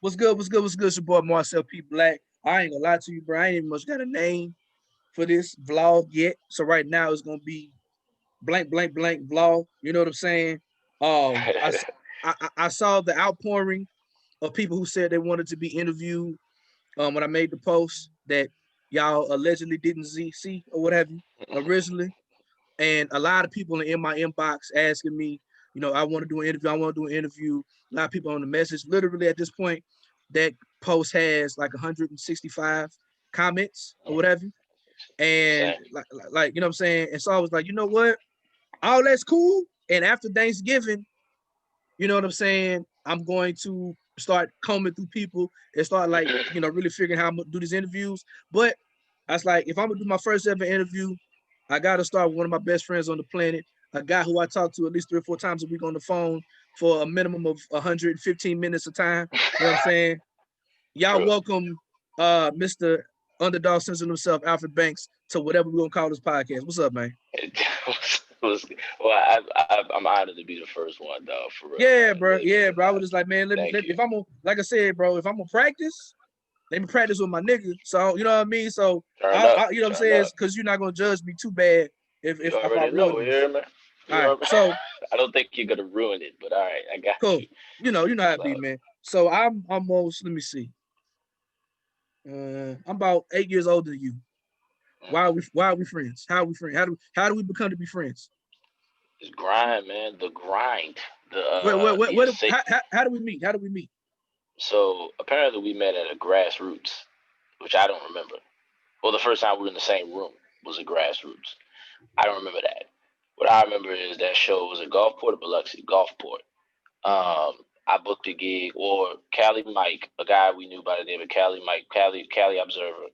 What's good? What's good? What's good? It's your boy Marcel P. Black. I ain't gonna lie to you, bro. I ain't even much got a name for this vlog yet. So right now it's gonna be blank, blank, blank vlog. You know what I'm saying? I I saw the outpouring of people who said they wanted to be interviewed. When I made the post that y'all allegedly didn't see or what have you originally, and a lot of people in my inbox asking me, I want to do an interview. I want to do an interview. A lot of people on the message. Literally at this point, that post has like 165 comments or whatever. And like you know what I'm saying. And so I was like, you know what? All that's cool. And after Thanksgiving, you know what I'm saying, I'm going to start combing through people and start like, really figuring how I'm gonna do these interviews. But I was like, if I'm gonna do my first ever interview, I gotta start with one of my best friends on the planet, a guy who I talk to at least 3 or 4 times a week on the phone for a minimum of 115 minutes of time. You know what I'm saying? Y'all welcome Mr. Underdog Sensor himself, Alfred Banks, to whatever we're gonna call this podcast. What's up, man? Well, I'm honored to be the first one, dog. For real. Yeah, bro. Yeah, bro. I was just like, man, if I'm gonna, like I said, bro, if I'm gonna practice, let me practice with my nigga. So you know what I mean. So you know what I'm saying, because you're not gonna judge me too bad if I ruin this. Man. All right, so I don't think you're gonna ruin it, but all right, I got cool. you. You know how it be, man. So I'm almost. Let me see. I'm about 8 years older than you. Why are we friends? How are we friends? How do we become to be friends? It's grind, man. The grind. How do we meet? How do we meet? So apparently we met at a grassroots, which I don't remember. Well, the first time we were in the same room was a grassroots. I don't remember that. What I remember is that show was at Gulfport or Biloxi, Gulfport. I booked a gig, or Cali Mike, a guy we knew by the name of Cali Observer.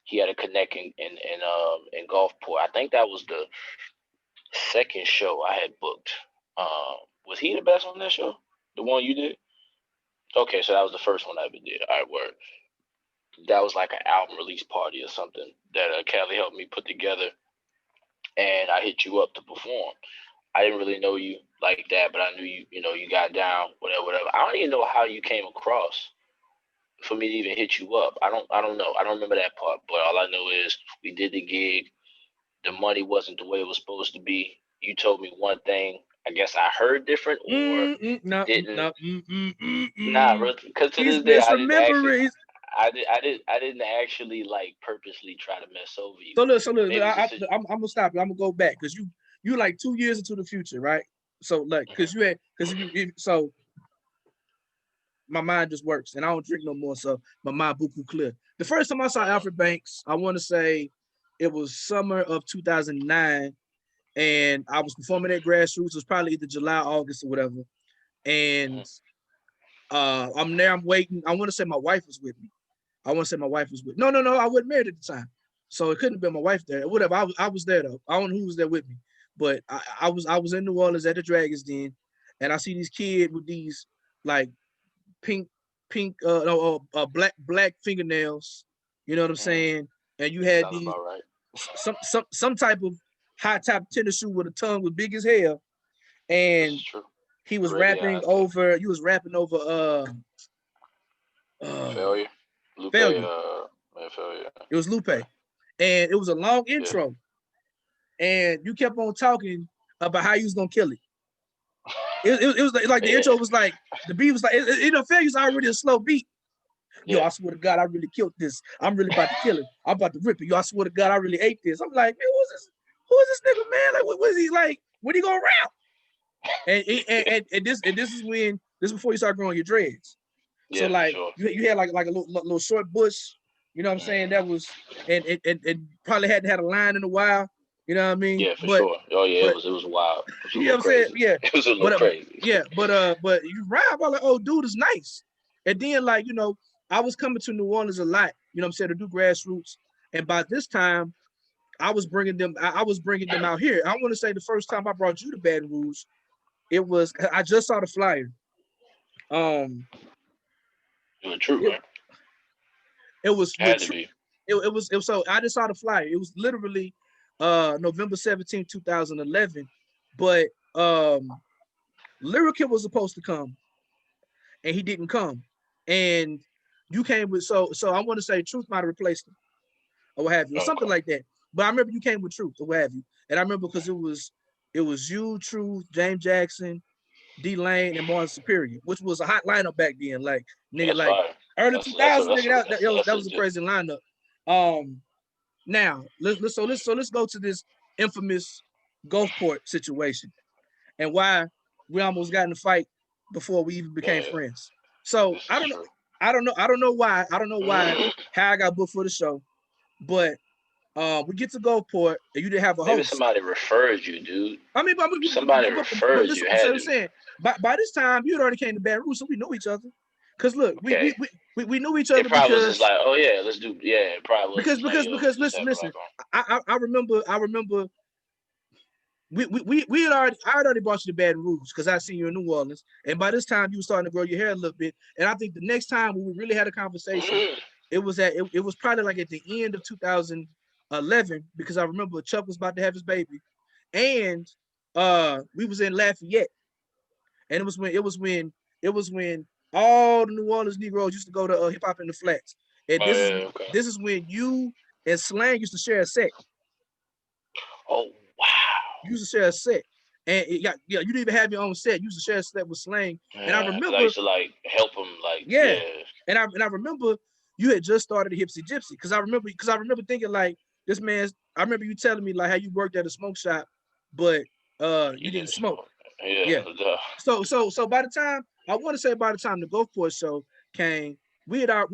He had a connect in Gulfport. I think that was the second show I had booked. Was he the best on that show? The one you did? Okay, so that was the first one I ever did. All right, word. That was like an album release party or something that Cali helped me put together, and I hit you up to perform. I didn't really know you like that, but I knew you. You know, you got down, whatever. I don't even know how you came across for me to even hit you up. I don't know. I don't remember that part. But all I know is we did the gig. The money wasn't the way it was supposed to be. You told me one thing. I guess I heard different or didn't. Nah, because to this day I didn't actually like purposely try to mess over you. So look, I'm gonna stop you. I'm gonna go back because you like 2 years into the future, right? So like, because so my mind just works, and I don't drink no more, so my mind buku clear. The first time I saw Alfred Banks, I want to say it was summer of 2009, and I was performing at Grassroots. It was probably either July, August, or whatever. And I'm there. I'm waiting. I want to say my wife was with me. No, I wasn't married at the time, so it couldn't have been my wife there. Whatever. I was there though. I don't know who was there with me, but I was in New Orleans at the Dragons Den, and I see these kids with these like pink black fingernails. You know what I'm saying? And you had these some type of high top tennis shoe with a tongue was big as hell, and he was rapping over. You was rapping over Failure. Lupe, Failure. Failure. It was Lupe, and it was a long intro, and you kept on talking about how you was gonna kill it. It was like the intro was like the beat was like Failure's already a slow beat. Yo, I swear to God, I really killed this. I'm really about to kill it. I'm about to rip it. Yo, I swear to God, I really ate this. I'm like, man, who is this nigga, man? Like, what is he like? When he gonna rap? And this is when this is before you start growing your dreads. So like you had like a little short bush, you know what I'm saying? That was and probably hadn't had a line in a while. You know what I mean? Yeah, for sure. Oh yeah, it was wild. It was you know what I'm saying? Yeah. It was a little crazy. Yeah, but you rap, I was like, oh, dude is nice. And then like, I was coming to New Orleans a lot, you know what I'm saying, to do Grassroots. And by this time, I was bringing them out here. I want to say the first time I brought you to Baton Rouge, it was I just saw the flyer. True, man. It was had to be. It was so I just saw the flyer. It was literally November 17, 2011. But Lyrica was supposed to come and he didn't come. and you came with so I want to say Truth might have replaced him or what have you, or something Okay. like that. But I remember you came with Truth or what have you, and I remember because it was you, Truth, James Jackson, D Lane, and Martin Superior, which was a hot lineup back then. Like nigga, That's like fine. early That's two that's a thousand, that's nigga, a that, that's that, a, was that's that a was a good. crazy lineup. Now let's go to this infamous Gulfport situation and why we almost got in a fight before we even became Yeah, friends. So this I is don't know. true. I don't know why. I don't know why how I got booked for the show, but we get to Gulfport and you didn't have a Maybe host. somebody referred you, dude. I mean, Somebody but referred listen, you. so Had I'm to. saying by this time you had already came to Baton Rouge, so we knew each other. Cause look, Okay. we knew each It other probably was just because like, oh yeah, let's do. Yeah, it probably was just like, yo, because let's listen, have a listen. rap on. I remember we had already I had already brought you to Baton Rouge because I seen you in New Orleans, and by this time you were starting to grow your hair a little bit. And I think the next time when we really had a conversation, it was probably like at the end of 2011 because I remember Chuck was about to have his baby, and we was in Lafayette, and it was when all the New Orleans Negroes used to go to hip hop in the flats, and Oh yeah, okay. this is when you and Slang used to share a set. Oh wow. You used to share a set. And you didn't even have your own set. You used to share a set with Slang. And I Yeah, because I remember, used to like help him. Like yeah. yeah, And I remember you had just started a Hipsy Gypsy. Because I remember thinking like this man's I remember you telling me like how you worked at a smoke shop, but you you didn't didn't smoke. smoke. Yeah, Yeah. So by the time I want to say by the time the Gulfport show came, we had already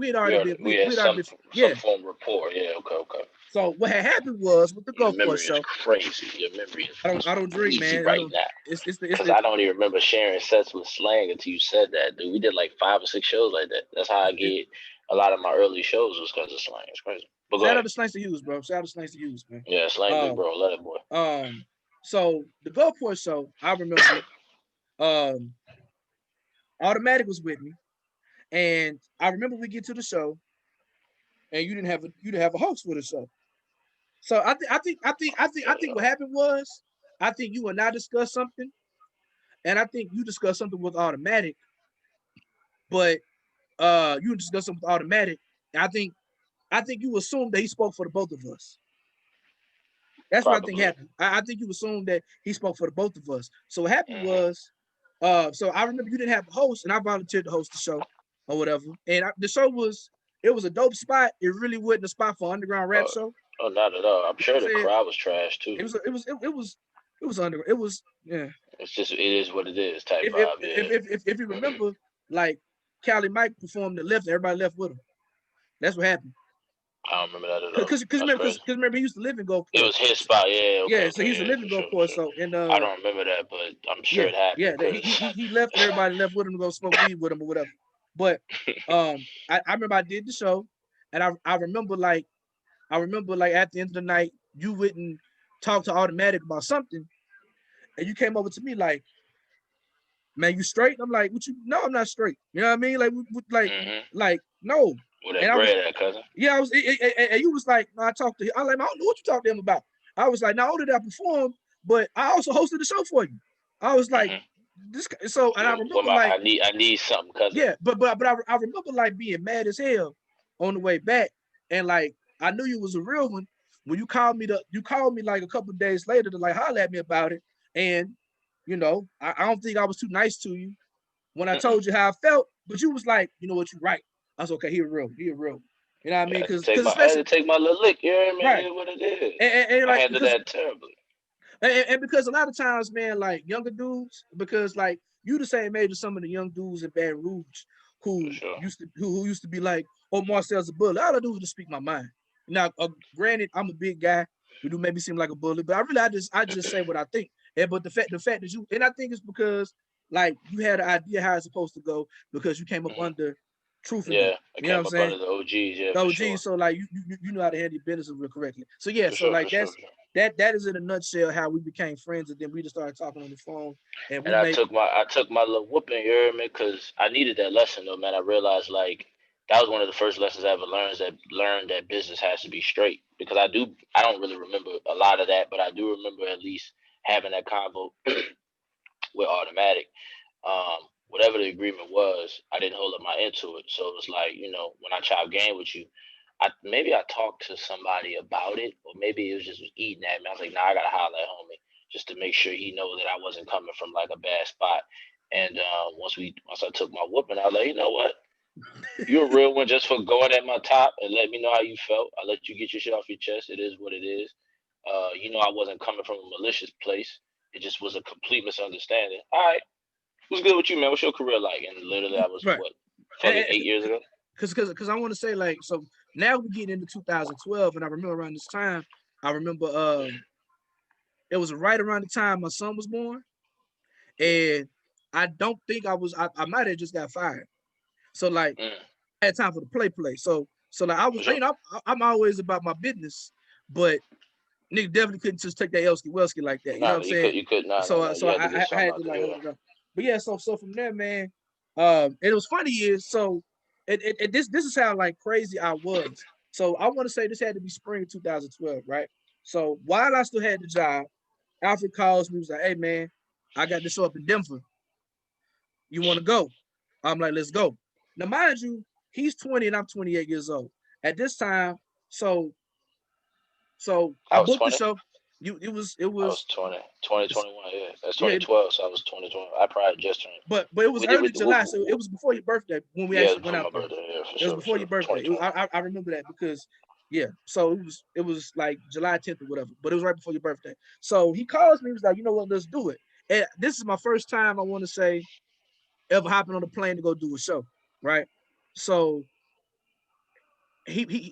been we had we had already been some yeah. form of rapport. Yeah, okay, okay. So what had happened was with the Your Gulfport memory is show, crazy. Your memory I is don't drink, crazy man. I right don't now. it's Because the I don't even remember sharing sets with Slang until you said that, dude. We did like 5 or 6 shows like that. That's how I it, get a lot of my early shows was because of Slang. It's crazy. But go shout out ahead. to Slice to Use, bro. Shout out to Slice to Use, man. Yeah, Slang big Um, bro. Let it boy. so the Gulfport show, I remember, um, Automatic was with me, and I remember we get to the show, and you didn't have a host for the show. So I think what happened was, I think you and I discussed something, and I think you discussed something with Automatic, but you discussed something with Automatic, and I think you assumed that he spoke for the both of us. That's what I think Probably. happened. I think you assumed that he spoke for the both of us. So what happened Hmm. was, so I remember you didn't have a host, and I volunteered to host the show or whatever. And the show was it was a dope spot. It really wasn't a spot for underground rap Uh, show. oh, not at all. I'm You know what sure I'm the saying? crowd was trash too. It was yeah. It's just it is what it is type vibe. Yeah. If you remember, like Cali Mike performed and left, everybody left with him. That's what happened. I don't remember that at all. Cause That's crazy. remember he used to live in It Gulfport. was his spot. Yeah. Okay. Yeah, so he Okay. used to Yeah. live in For sure. For Gulfport. sure. So and I don't remember that, but I'm sure yeah, it happened yeah. because He left and everybody left with him to go smoke weed with him or whatever. But I remember I did the show, and I remember like at the end of the night you wouldn't talk to Automatic about something, and you came over to me like, man, you straight? I'm like, what you? No, I'm not straight. You know what I mean? Like, hmm like no. where And that I was bread at, cousin. yeah, I was and you was like, no, I talked to him. I was like, I don't know what you talked to him about. I was like, not only did I perform, but I also hosted the show for you. I was like, Hmm. this so and I Well, remember like I need something, cousin. yeah, but I remember like being mad as hell on the way back, and like I knew you was a real one when you called me like a couple of days later to like holler at me about it, and I don't think I was too nice to you when I Mm-mm. told you how I felt, but you was like, you know what, you right. I was okay. He a real. You know what I mean? Because I had to especially take my little lick. You know what I mean? It right, is what it is. and I like handled that terribly. and because a lot of times, man, like younger dudes, because like you the same age as some of the young dudes in Baton Rouge For who sure. who used to be like, oh, Marcel's a bully. All I do is just speak my mind. Now, granted, I'm a big guy. You do make me seem like a bully, but I just say what I think. And but the fact that you and I think it's because like you had an idea how it's supposed to go because you came up Hmm. under truth and them. Yeah, I You know what came I'm up saying? under the OGs. Yeah, for Oh, sure. geez. So like you know how to handle your business real correctly. So yeah. For So sure. like For sure. For sure. that is in a nutshell how we became friends, and then we just started talking on the phone, and we And made I took my little whooping, you hear me? Because I needed that lesson though, man. I realized like that was one of the first lessons I ever learned that business has to be straight. Because I don't really remember a lot of that, but I do remember at least having that convo with Automatic. Um, whatever the agreement was, I didn't hold up my end to it. So it was like, when I chop game with you, I talked to somebody about it, or maybe it was just eating at me. I was like, nah, I gotta holler at homie just to make sure he know that I wasn't coming from like a bad spot. And once I took my whooping, I was like, you know what? You're a real one just for going at my top and let me know how you felt. I let you get your shit off your chest. It is what it is. I wasn't coming from a malicious place. It just was a complete misunderstanding. All right. What's good with you, man? What's your career like? And literally, I was Right. what, fucking 8 years ago. Because I want to say like, so now we get into 2012, and I remember around this time, I remember it was right around the time my son was born, and I don't think I might have just got fired. So like, I had time for the play. So like I was, Sure. I'm always about my business, but nigga definitely couldn't just take that Elsky Welsky like that. You know what I'm saying? You could not. So You had to I get something had out to like there. hold it up. But yeah, so from there, man, and it was funny is so this is how like crazy I was. So I want to say this had to be spring 2012, right? So while I still had the job, Alfred calls me, was like, "Hey man, I got this show up in Denver. You want to go?" I'm like, "Let's go." Now, mind you, he's 20 and I'm 28 years old at this time. So I I was booked the 20. show. It I was was 20, 2021. Yeah, that's yeah, 2012. So I was 2020. I probably just turned. but it was We did. early July, so it was before your birthday when we Yeah, actually it was went for out my there. birthday. Yeah, for It was sure. before Sure. your birthday. 2020. I remember that because yeah, so it was like July 10th or whatever, but it was right before your birthday. So he calls me, he was like, you know what, let's do it. And this is my first time I want to say ever hopping on a plane to go do a show, right? So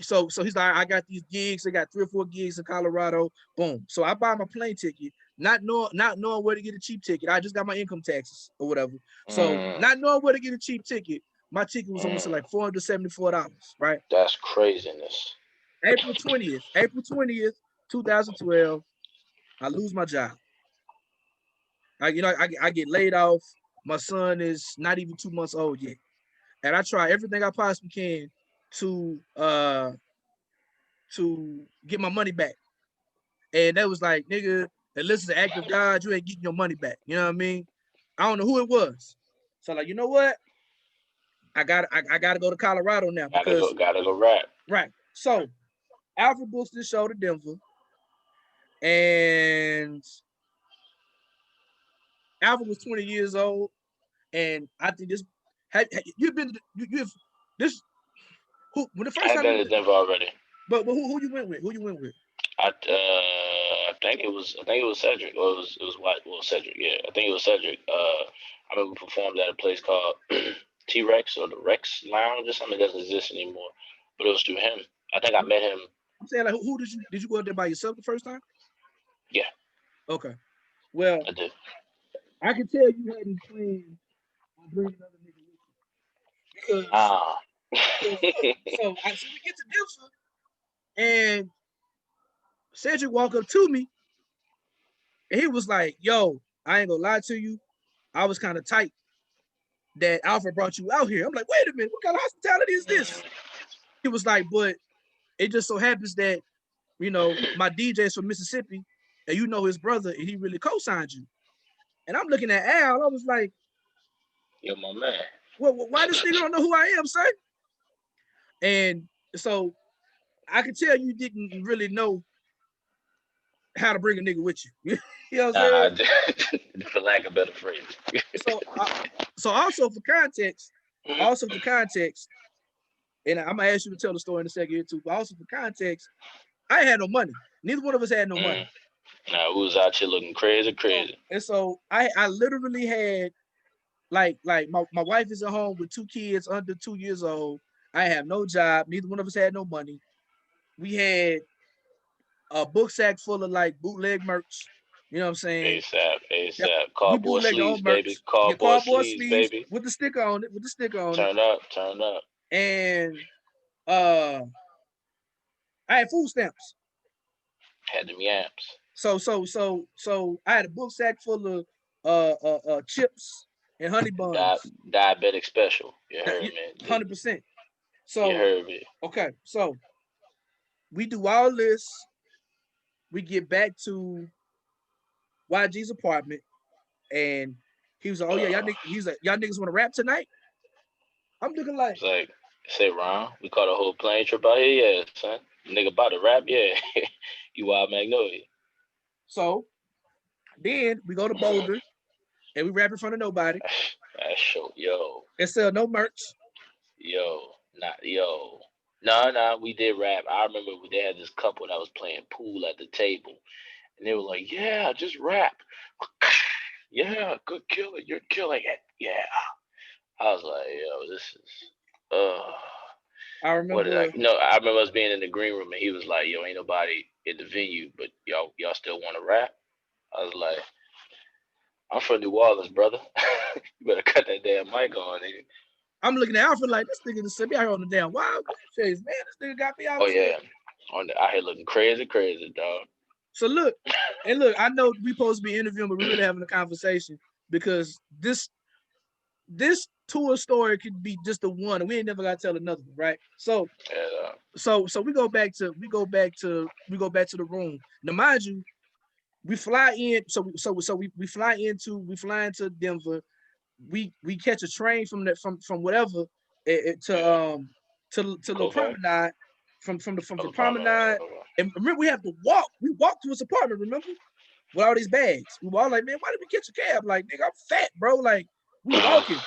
so he's like, I got these gigs. I got 3 or 4 gigs in Colorado. Boom. So I buy my plane ticket, not knowing where to get a cheap ticket. I just got my income taxes or whatever. So not knowing where to get a cheap ticket, my ticket was almost like $474, right? That's craziness. April 20th, 2012. I lose my job. I get laid off. My son is not even 2 months old yet, and I try everything I possibly can to get my money back. And that was like, nigga, unless it's an act of God, you ain't getting your money back. You know what I mean? I don't know who it was. So like, you know what? I gotta go to Colorado now because Gotta go rap. right. So Alfred books this show to Denver, and Alfred was 20 years old, and I think this you've been you've this who when the I first had time been you to Denver already. but who you went with? Who you went with? I think it was Cedric. Or it was what? Well, Cedric. Yeah, I think it was Cedric. I remember we performed at a place called T Rex or the Rex Lounge or something that doesn't exist anymore. But it was through him. I think I met him. I'm saying like who did you go out there by yourself the first time? Yeah, Okay. Well, I did. I can tell you hadn't planned on bringing another nigga with you Ah. because so we get to Denver and Cedric walked up to me and he was like, "Yo, I ain't gonna lie to you, I was kind of tight that Alfred brought you out here." I'm like, "Wait a minute, what kind of hospitality is this?" He was like, "But it just so happens that my DJ's from Mississippi and you know his brother and he really co-signed you." And I'm looking at Al, I was like, You're my man. "Well, why this nigga don't know who I am, son?" And so I could tell you didn't really know how to bring a nigga with you. You know what I'm Nah, saying? for lack of better phrase. So, so also for context, and I'm gonna ask you to tell the story in a second here too. But also for context, I had no money. Neither one of us had no money. Nah, we was out here looking crazy, So, crazy. and so I literally had like my wife is at home with 2 kids under 2 years old. I have no job. Neither one of us had no money. We had a book sack full of like bootleg merch. You know what I'm saying? ASAP, Yep. ASAP. We Cardboard bootleg our own sleeves, baby. merch. Your Cardboard cardboard sleeves, sleeves baby. with the sticker on it, Turn up, turn up. And uh I had food stamps. Had them yams. So I had a book sack full of chips and honey buns. Diabetic special. You heard me. 100%. You So heard me. okay, so we do all this. We get back to YG's apartment, and He was like, oh yeah, y'all niggas want to rap tonight? I'm looking like, It's like, say, Ron, we caught a whole plane trip out here, yeah, son. Nigga about to rap, yeah. You Wild Magnolia. so then we go to Boulder and we rap in front of nobody That's show, yo. and sell no merch. Nah, we did rap. I remember they had this couple that was playing pool at the table. And they were like, yeah, just rap. Yeah, good killer. You're killing it. Yeah. I was like, yo, this is I remember I remember us being in the green room and he was like, yo, ain't nobody in the venue, but y'all still want to rap? I was like, I'm from New Orleans, brother. You better cut that damn mic on, nigga. I'm looking at Alfred like, this nigga just sent me out here on the damn wild chase, man. This nigga got me out. Oh yeah, out here looking crazy, dog. So look, I know we supposed to be interviewing, but we're really having a conversation because this tour story could be just the one, and we ain't never got to tell another one, right? So, so we go back to the room. Now, mind you, we fly in. So we fly into Denver. We catch a train from whatever to the promenade from the promenade. And remember, we have to walk. We walk to his apartment. Remember, with all these bags. We walk like, man, why did we catch a cab? Like, nigga, I'm fat, bro. Like, we walking.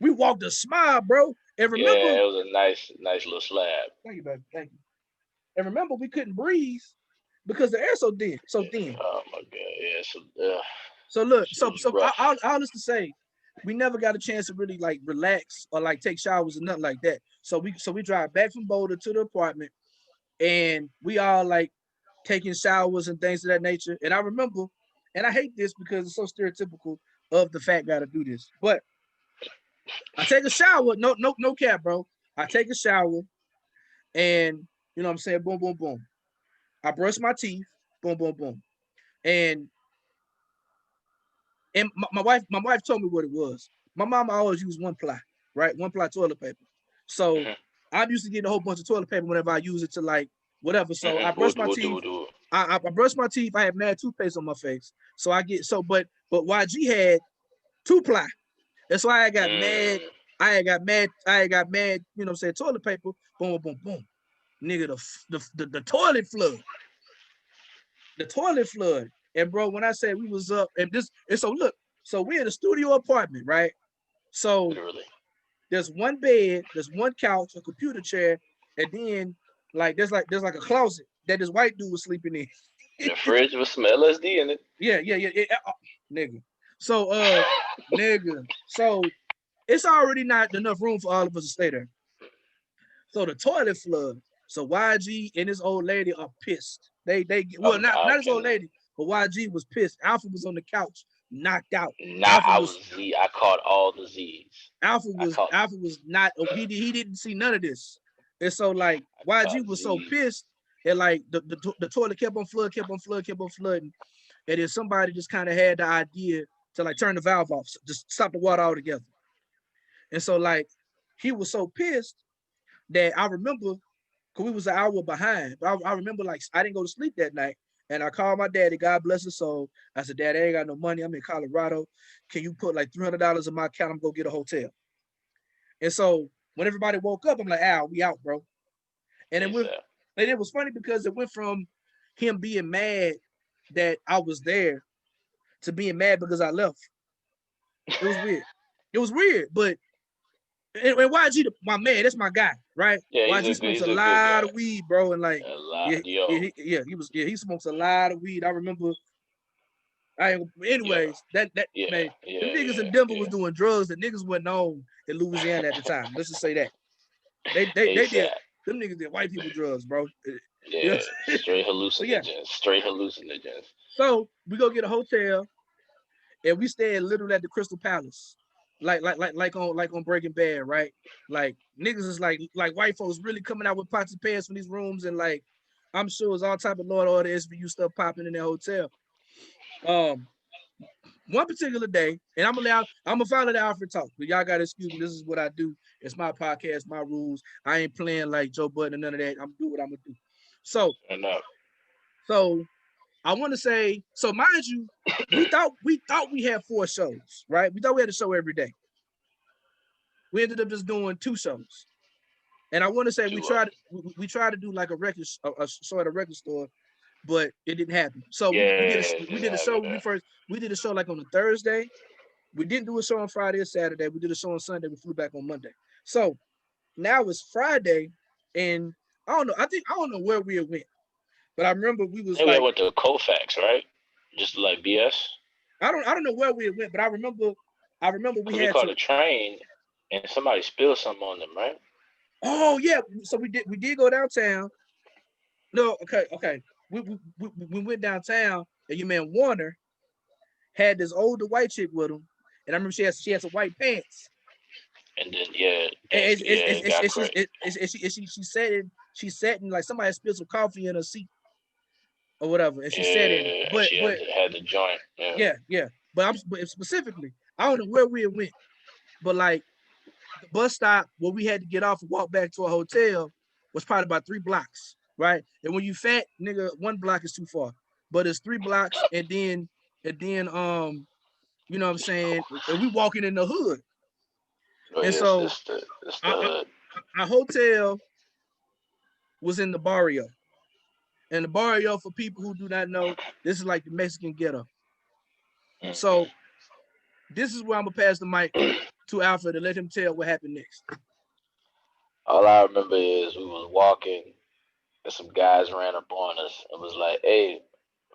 We walked a smile, bro. And remember, yeah, it was a nice little slab. Thank you, baby. Thank you. And remember, we couldn't breathe because the air so thin. Oh my god, yeah. So look, so all this to say, we never got a chance to really like relax or like take showers or nothing like that. So we drive back from Boulder to the apartment, and we all like taking showers and things of that nature. And I remember, and I hate this because it's so stereotypical of the fat guy to do this, but I take a shower, no cap, bro. I take a shower, and you know what I'm saying, boom, boom, boom. I brush my teeth, boom, boom, boom, and my wife told me what it was. My mom always used one ply, right? One ply toilet paper. So I'm used to getting a whole bunch of toilet paper whenever I use it to like whatever. So I brush my teeth. I brush my teeth. I have mad toothpaste on my face. So I get but YG had 2 ply. And so I got mad. I got mad, you know what I'm saying, toilet paper, boom, boom, boom. Nigga, the toilet flood. The toilet flood. And bro, when I said we was up, and so look, so we're in a studio apartment, right? So literally, there's one bed, there's one couch, a computer chair, and then like there's like a closet that this white dude was sleeping in. The fridge was some LSD in it. Yeah. Nigga. So nigga. So it's already not enough room for all of us to stay there. So the toilet flood. So YG and this old lady are pissed. They well not this old lady, but YG was pissed. Alfred was on the couch, knocked out. I was Z. I caught all the Z's. Alfred was not. He didn't see none of this. And so like YG was so pissed, and like the toilet kept on flooding, and then somebody just kind of had the idea to like turn the valve off, just stop the water altogether. And so like he was so pissed that I remember, because we was an hour behind, but I remember like I didn't go to sleep that night. And I called my daddy, God bless his soul. I said, Dad, I ain't got no money. I'm in Colorado. Can you put like $300 in my account? I'm going to get a hotel. And so when everybody woke up, I'm like, Al, we out, bro. And it was funny because it went from him being mad that I was there to being mad because I left. It was weird. It was weird, but and YG, my man, that's my guy, right? Yeah, YG smokes a lot of weed, bro, and like, he smokes a lot of weed. I remember. Anyways, man, the niggas in Denver was doing drugs that niggas wasn't on in Louisiana at the time. Let's just say that they did. Them niggas did white people drugs, bro. Yeah, straight hallucinogens. Straight hallucinogens. So we go get a hotel, and we stay literally at the Crystal Palace. Like on Breaking Bad, right? Like niggas is like white folks really coming out with pots and pans from these rooms, and like I'm sure it's all type of Lord Order SVU stuff popping in that hotel. One particular day, and I'm gonna follow the Alfred talk, but y'all gotta excuse me. This is what I do. It's my podcast, my rules. I ain't playing like Joe Budden and none of that. I'm doing what I'm gonna do. So I want to say, so mind you, we thought we had 4 shows, right? We thought we had a show every day. We ended up just doing 2 shows. And I want to say we tried to do like a record a show at a record store, but it didn't happen. So we did a show we did a show like on a Thursday. We didn't do a show on Friday or Saturday. We did a show on Sunday. We flew back on Monday. So now it's Friday, and I don't know where we went, but I remember we was we went to Colfax, right? Just like BS. I don't know where we went, but I remember we had caught a train and somebody spilled something on them, right? Oh yeah, so we did go downtown. No, okay. We went downtown, and your man Warner had this older white chick with him, and I remember she had some white pants. And then she sat in like somebody spilled some coffee in her seat or whatever, and she sat in it. But had the joint. Yeah. But specifically, I don't know where we went, but like the bus stop where we had to get off and walk back to a hotel was probably about 3 blocks, right? And when you fat, nigga, 1 block is too far, but it's 3 blocks, and then you know what I'm saying? And we walking in the hood. And so our hotel was in the barrio. And the barrio, for people who do not know, this is like the Mexican ghetto. So this is where I'm gonna pass the mic to Alfred to let him tell what happened next. All I remember is we was walking and some guys ran up on us and was like, "Hey,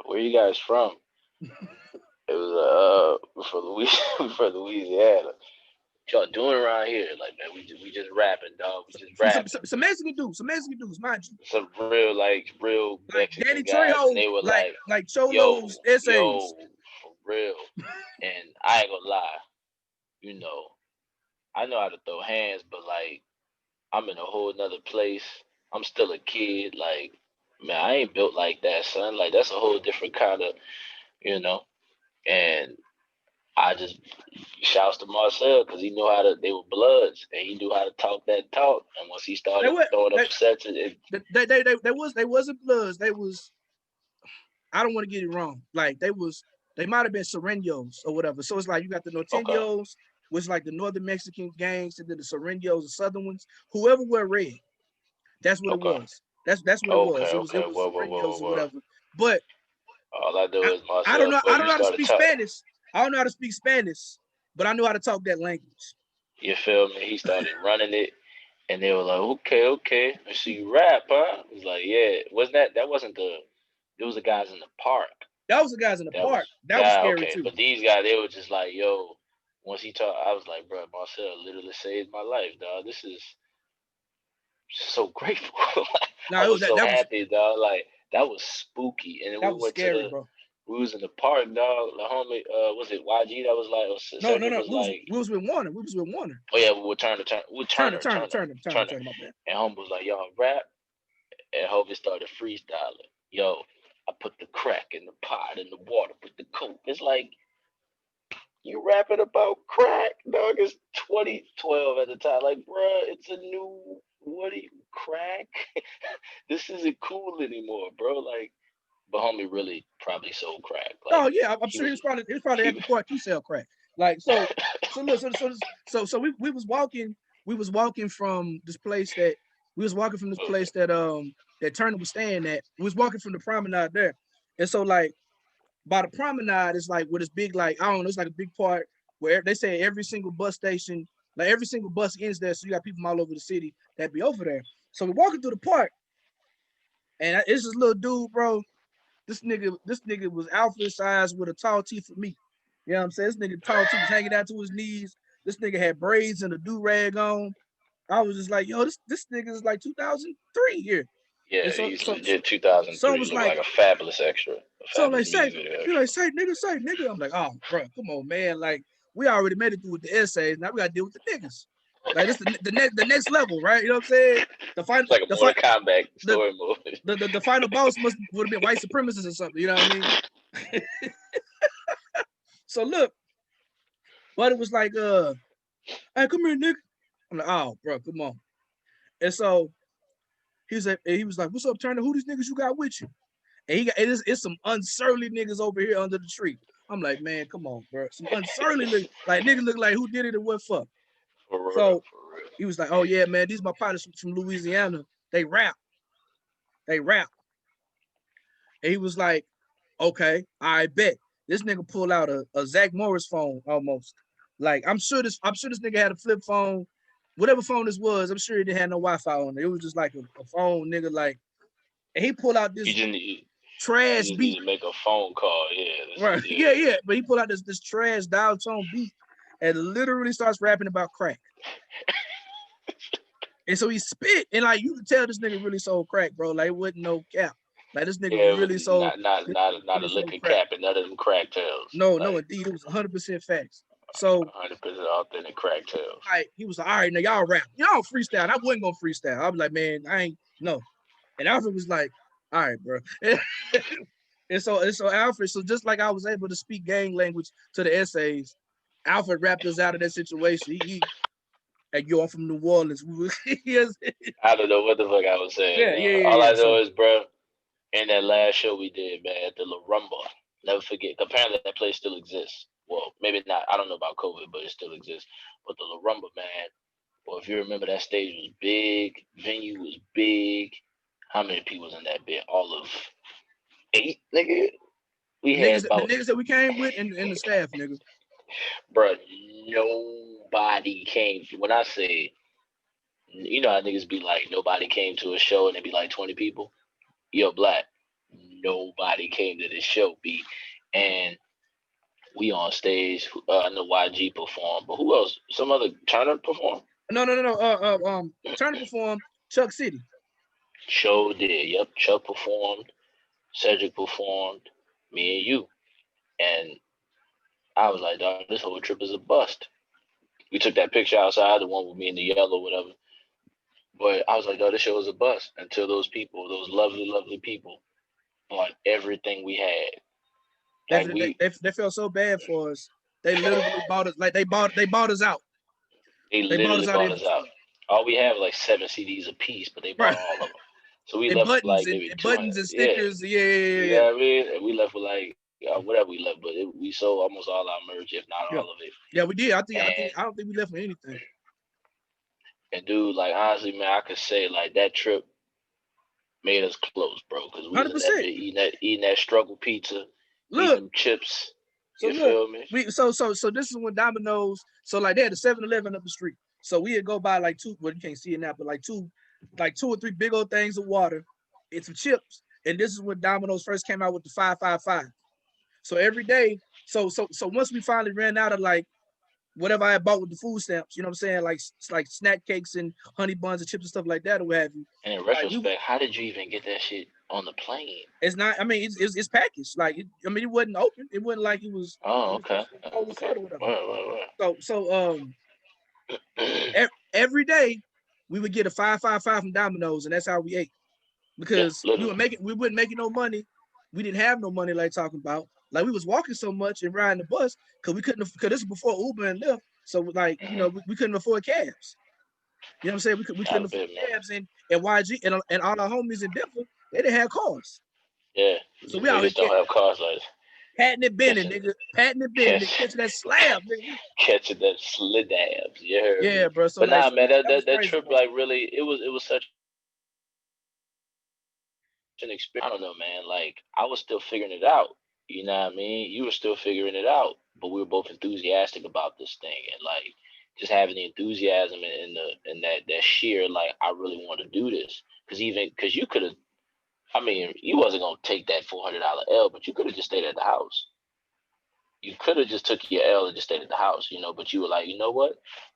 where you guys from?" It was from Louisiana. What y'all doing around here? Like, man, we just rapping, dog. We just rapping. Some Mexican dudes, mind you. Some real Mexican Danny guys. Trejo, and they were like Cholo's essays. Yo, for real. And I ain't gonna lie, you know, I know how to throw hands, but like I'm in a whole nother place. I'm still a kid. Like, man, I ain't built like that, son. Like, that's a whole different kind of, you know. And I just shouts to Marcel because he knew how to. They were bloods, and he knew how to talk that talk. And once he started throwing up sets, they wasn't bloods. They was. I don't want to get it wrong. Like they might have been Serenos or whatever. So it's like you got the Norteños, which is like the northern Mexican gangs, and then the Serenos, the southern ones. Whoever wear red, that's what it was. That's what it was. It was Serenos or whatever. But all I do is Marcel. I don't know how to speak Spanish. I don't know how to speak Spanish, but I know how to talk that language. You feel me? He started running it, and they were like, okay. I see you rap, huh? I was like, yeah. That wasn't it was the guys in the park. That was the guys in the park. That was scary too. But these guys, they were just like, yo, once he talked, I was like, bro, Marcel literally saved my life, dog. This is so grateful. I was so happy, dog. Like, that was spooky. And then we went scary, bro. We was in the park, dog. The homie, was it YG that was like? No. We was with Warner. Oh yeah, we were Turner. My bad. And homie was like, y'all rap, and homie started freestyling. Yo, I put the crack in the pot in the water, put the coke. It's like, you rapping about crack, dog. It's 2012 at the time. Like, bruh, it's a new. What are you crack? This isn't cool anymore, bro. Like. But homie really probably sold crack. Like, oh yeah, I'm sure he was probably at the point to sell crack. Like so we was walking from this place that that Turner was staying at. We was walking from the promenade there, and so like by the promenade, it's like with this big like I don't know, it's like a big part where they say every single bus station, like every single bus ends there, so you got people from all over the city that be over there. So we're walking through the park, and it's this little dude, bro. This nigga was Alfred size with a tall tee for me. You know what I'm saying? This nigga tall tee was hanging out to his knees. This nigga had braids and a do-rag on. I was just like, yo, this nigga is like 2003 here. Yeah, he's legit 2003. So it was like a fabulous extra. So like, say nigga. I'm like, oh, bro, come on, man. Like, we already made it through with the essays. Now we got to deal with the niggas. Like, this the next level, right? You know what I'm saying? The final, it's like a Mortal Kombat story movie. The final boss would have been white supremacists or something. You know what I mean? So look, but it was like, hey, come here, nigga. I'm like, oh, bro, come on. And so he was like, what's up, Turner? Who these niggas you got with you? And it's some unsurly niggas over here under the tree. I'm like, man, come on, bro. Some unsurly like niggas look like who did it and what fuck. For real, So for real. he was like, oh yeah, man, these my partners from Louisiana. They rap. And he was like, okay, I bet. This nigga pulled out a Zach Morris phone almost. Like I'm sure this nigga had a flip phone, whatever phone this was. I'm sure it didn't have no Wi-Fi on it. It was just like a phone, nigga. Like, and he pulled out this trash you just beat. need to make a phone call. Yeah, Right. Yeah. But he pulled out this trash dial tone beat and literally starts rapping about crack. And so he spit, and like you could tell this nigga really sold crack, bro. Like it wasn't no cap. Like this nigga really sold. Not a Really sold liquor crack. cap and none of them crack tails. No, indeed, it was 100% facts. So 100% authentic crack tails. he was like, all right, now y'all rap, y'all freestyle. And I wasn't gonna freestyle. I was like, man, I ain't no. And Alfred was like, all right, bro. and so Alfred, so just like I was able to speak gang language to the essays, Alfred rapped us out of that situation. He like, yo, I'm from New Orleans. I don't know what the fuck I was saying. Yeah. All I know is, bro, in that last show we did, man, at the La Rumba, never forget. Apparently that place still exists. Well, maybe not. I don't know about COVID, but it still exists. But the La Rumba, man, well, if you remember, that stage was big. Venue was big. How many people was in that bit? All of 8, nigga. We had the niggas that we came with and the staff, nigga. Bro, nobody came. When I say, you know how niggas be like, nobody came to a show and it be like 20 people? Yo, Black, nobody came to this show, B. And we on stage. I know YG performed, but who else? Some other Turner performed? No. Turner performed. Chuck City. Show did. Yep, Chuck performed. Cedric performed. Me and you. And I was like, dog, this whole trip is a bust. We took that picture outside, the one with me in the yellow, whatever. But I was like, dog, this show is a bust until those people, those lovely, lovely people, on everything we had. They felt so bad for us. They literally bought us. Like they bought us out. They literally bought us out. All we have like 7 CDs a piece, but they bought all of them. So we left buttons like maybe buttons and stickers. Yeah. You know what I mean? And we left with like whatever we left, but we sold almost all our merch, if not all of it. Yeah, we did. I don't think we left with anything. And dude, like honestly, man, I could say like that trip made us close, bro, because we was in that bit, eating that struggle pizza, eating them chips. You feel me? So this is when Domino's. So like they had a 7-Eleven up the street. So we would go buy like 2. Well, you can't see it now, but like 2 or 3 big old things of water and some chips. And this is when Domino's first came out with the 555. So every day, so once we finally ran out of like whatever I had bought with the food stamps, you know what I'm saying, like snack cakes and honey buns and chips and stuff like that, or what have you. And in retrospect, how did you even get that shit on the plane? It's not. I mean, it's packaged. Like, it wasn't open. It wasn't like it was. Oh, okay. So every day we would get a 555 from Domino's, and that's how we ate. Because we wasn't making no money. We didn't have no money, like talking about. Like we was walking so much and riding the bus because this was before Uber and Lyft. So like, you know, we couldn't afford cabs. You know what I'm saying? We couldn't afford cabs, and YG and all our homies in Denver, they didn't have cars. Yeah. So we always don't have cars like patting it bending, nigga. Patting it bending, catching that slab, nigga. Catching that slidabs. Yeah, bro. So but nah, man, that trip, like really, it was such an experience. I don't know, man. Like I was still figuring it out. You know what I mean? You were still figuring it out, but we were both enthusiastic about this thing, and like just having the enthusiasm and that sheer like I really want to do this. Because you could have, I mean, you wasn't gonna take that $400 L, but you could have just stayed at the house. You could have just took your L and just stayed at the house, you know. But you were like, you know what?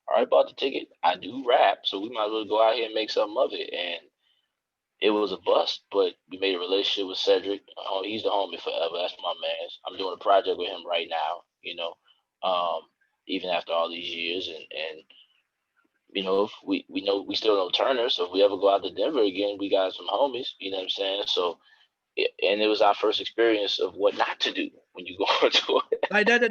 All right, bought the ticket. I do rap, so we might as well go out here and make something of it. And it was a bust, but we made a relationship with Cedric. He's the homie forever. That's my man. I'm doing a project with him right now, you know, even after all these years. And you know, we still know Turner. So if we ever go out to Denver again, we got some homies, you know what I'm saying? So, and it was our first experience of what not to do when you go into it. Like that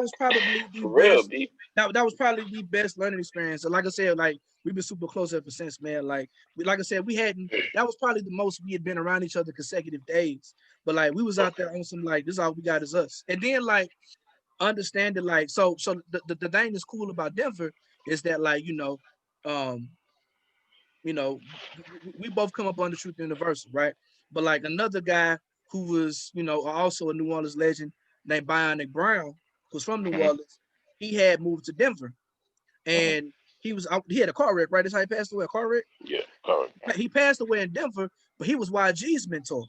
was probably the For real, best. That was probably the best learning experience. So like I said, like we've been super close ever since, man. Like I said, we hadn't. That was probably the most we had been around each other consecutive days. But like we was out there on some like this is all we got is us. And then like understanding like so the thing that's cool about Denver is that like um we both come up on the Truth Universal, right? But like another guy who was also a New Orleans legend named Bionic Brown, who's from New Orleans, he had moved to Denver, and he had a car wreck, right? That's how he passed away, a car wreck. Yeah, car wreck. He passed away in Denver, but he was YG's mentor,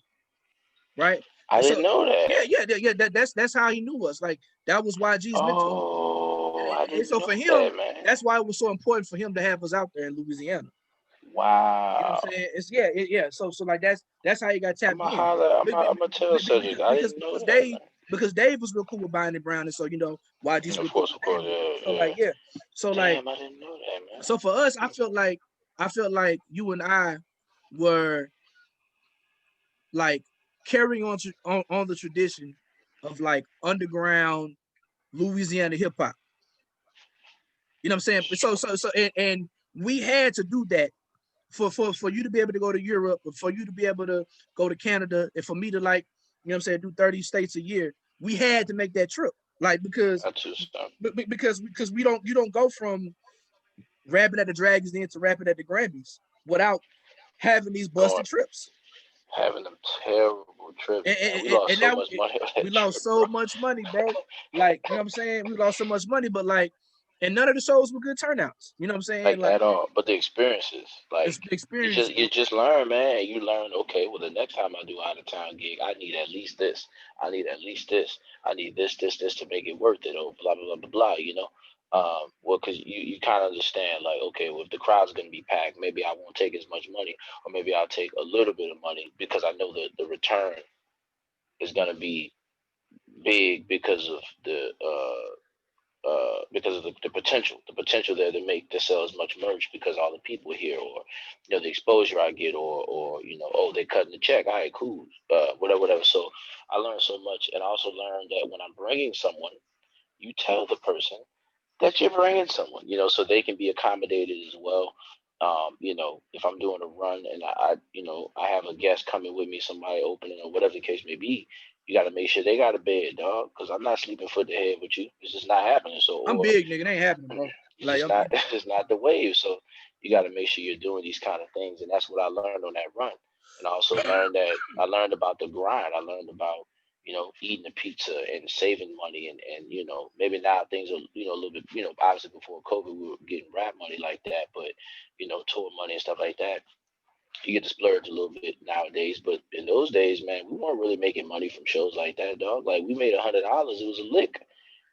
right? I didn't know that. Yeah. That's how he knew us. Like that was YG's mentor. Oh, I didn't so know for him, that, man. that's why it was so important for him to have us out there in Louisiana. Wow. You know what I'm saying? It's So like that's how he got tapped in. I'm gonna tell Cedric. I didn't know that. Because Dave was real cool with Bionic Brown, and so YG's of course, yeah. So damn, I didn't know that, man. So for us, I felt like you and I were like carrying on the tradition of like underground Louisiana hip hop. You know what I'm saying? So and we had to do that for you to be able to go to Europe, for you to be able to go to Canada, and for me to like, do 30 states a year. We had to make that trip, like because you don't go from rapping at the Dragons Den to rapping at the Grammys without having these busted trips. Having them terrible trips. We lost so much money, bro. Like, you know what I'm saying? We lost so much money, but like, and none of the shows were good turnouts. You know what I'm saying? Like at all. But the experiences, like you just learn, man. You learn, okay, well the next time I do out of town gig, I need at least this. I need at least this. I need this to make it worth it, or blah blah blah blah blah, well, because you kind of understand, like, okay, well, if the crowd's going to be packed, maybe I won't take as much money, or maybe I'll take a little bit of money because I know that the return is going to be big because of the potential there to sell as much merch because all the people here, or the exposure I get, or oh, they're cutting the check. All right, cool, whatever. So I learned so much, and I also learned that when I'm bringing someone, you tell the person that you're bringing someone, so they can be accommodated as well. If I'm doing a run and I have a guest coming with me, somebody opening or whatever the case may be, you got to make sure they got a bed, dog, because I'm not sleeping foot to head with you. It's just not happening. So I'm big, nigga. It ain't happening, bro. It's not the wave. So you got to make sure you're doing these kind of things, and that's what I learned on that run. And I also learned about the grind. I learned about eating a pizza and saving money, and maybe now things are a little bit obviously before COVID we were getting rap money like that, but tour money and stuff like that. You get to splurge a little bit nowadays, but in those days, man, we weren't really making money from shows like that, dog. Like we made $100, it was a lick.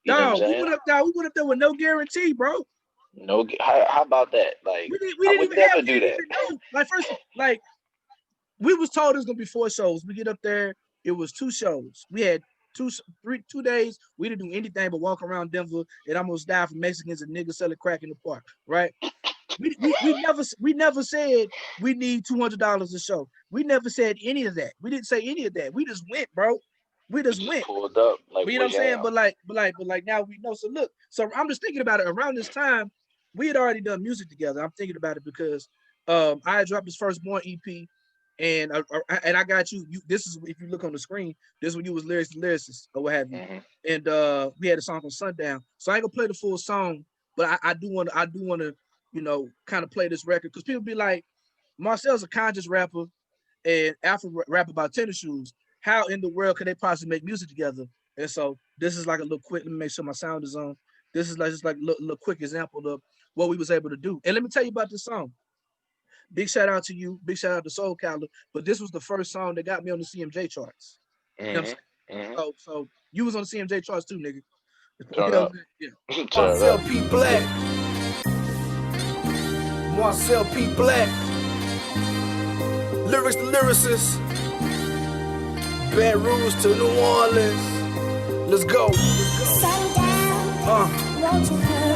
We went up there with no guarantee, bro. No, how about that? Like I would never do that. Like first, like we was told there's gonna be 4 shows. We get up there, it was 2 shows. We had 2 days. We didn't do anything but walk around Denver and almost die from Mexicans and niggas selling crack in the park, right? We never said we need $200 a show. We never said any of that. We didn't say any of that. We just went, bro. We just went. Pulled up, like, you know what I'm saying? But like now we know. So look, I'm just thinking about it. Around this time, we had already done music together. I'm thinking about it because I had dropped his Firstborn EP, and I got you. This is, if you look on the screen, this is when you was lyricist or what have you. And we had a song on Sundown. So I ain't gonna play the full song, but I do want to kind of play this record, because people be like, Marcel's a conscious rapper and Alfred rap about tennis shoes. How in the world could they possibly make music together? And so this is like a little quick. Let me make sure my sound is on. This is like just like a little quick example of what we was able to do. And let me tell you about this song. Big shout out to you. Big shout out to Soul Calendar. But this was the first song that got me on the CMJ charts. You know what I'm saying? So you was on the CMJ charts too, nigga. Yeah. Marcel P. Black. Marcel P. Black. Lyrics to lyricists. Bad Rules to New Orleans. Let's go.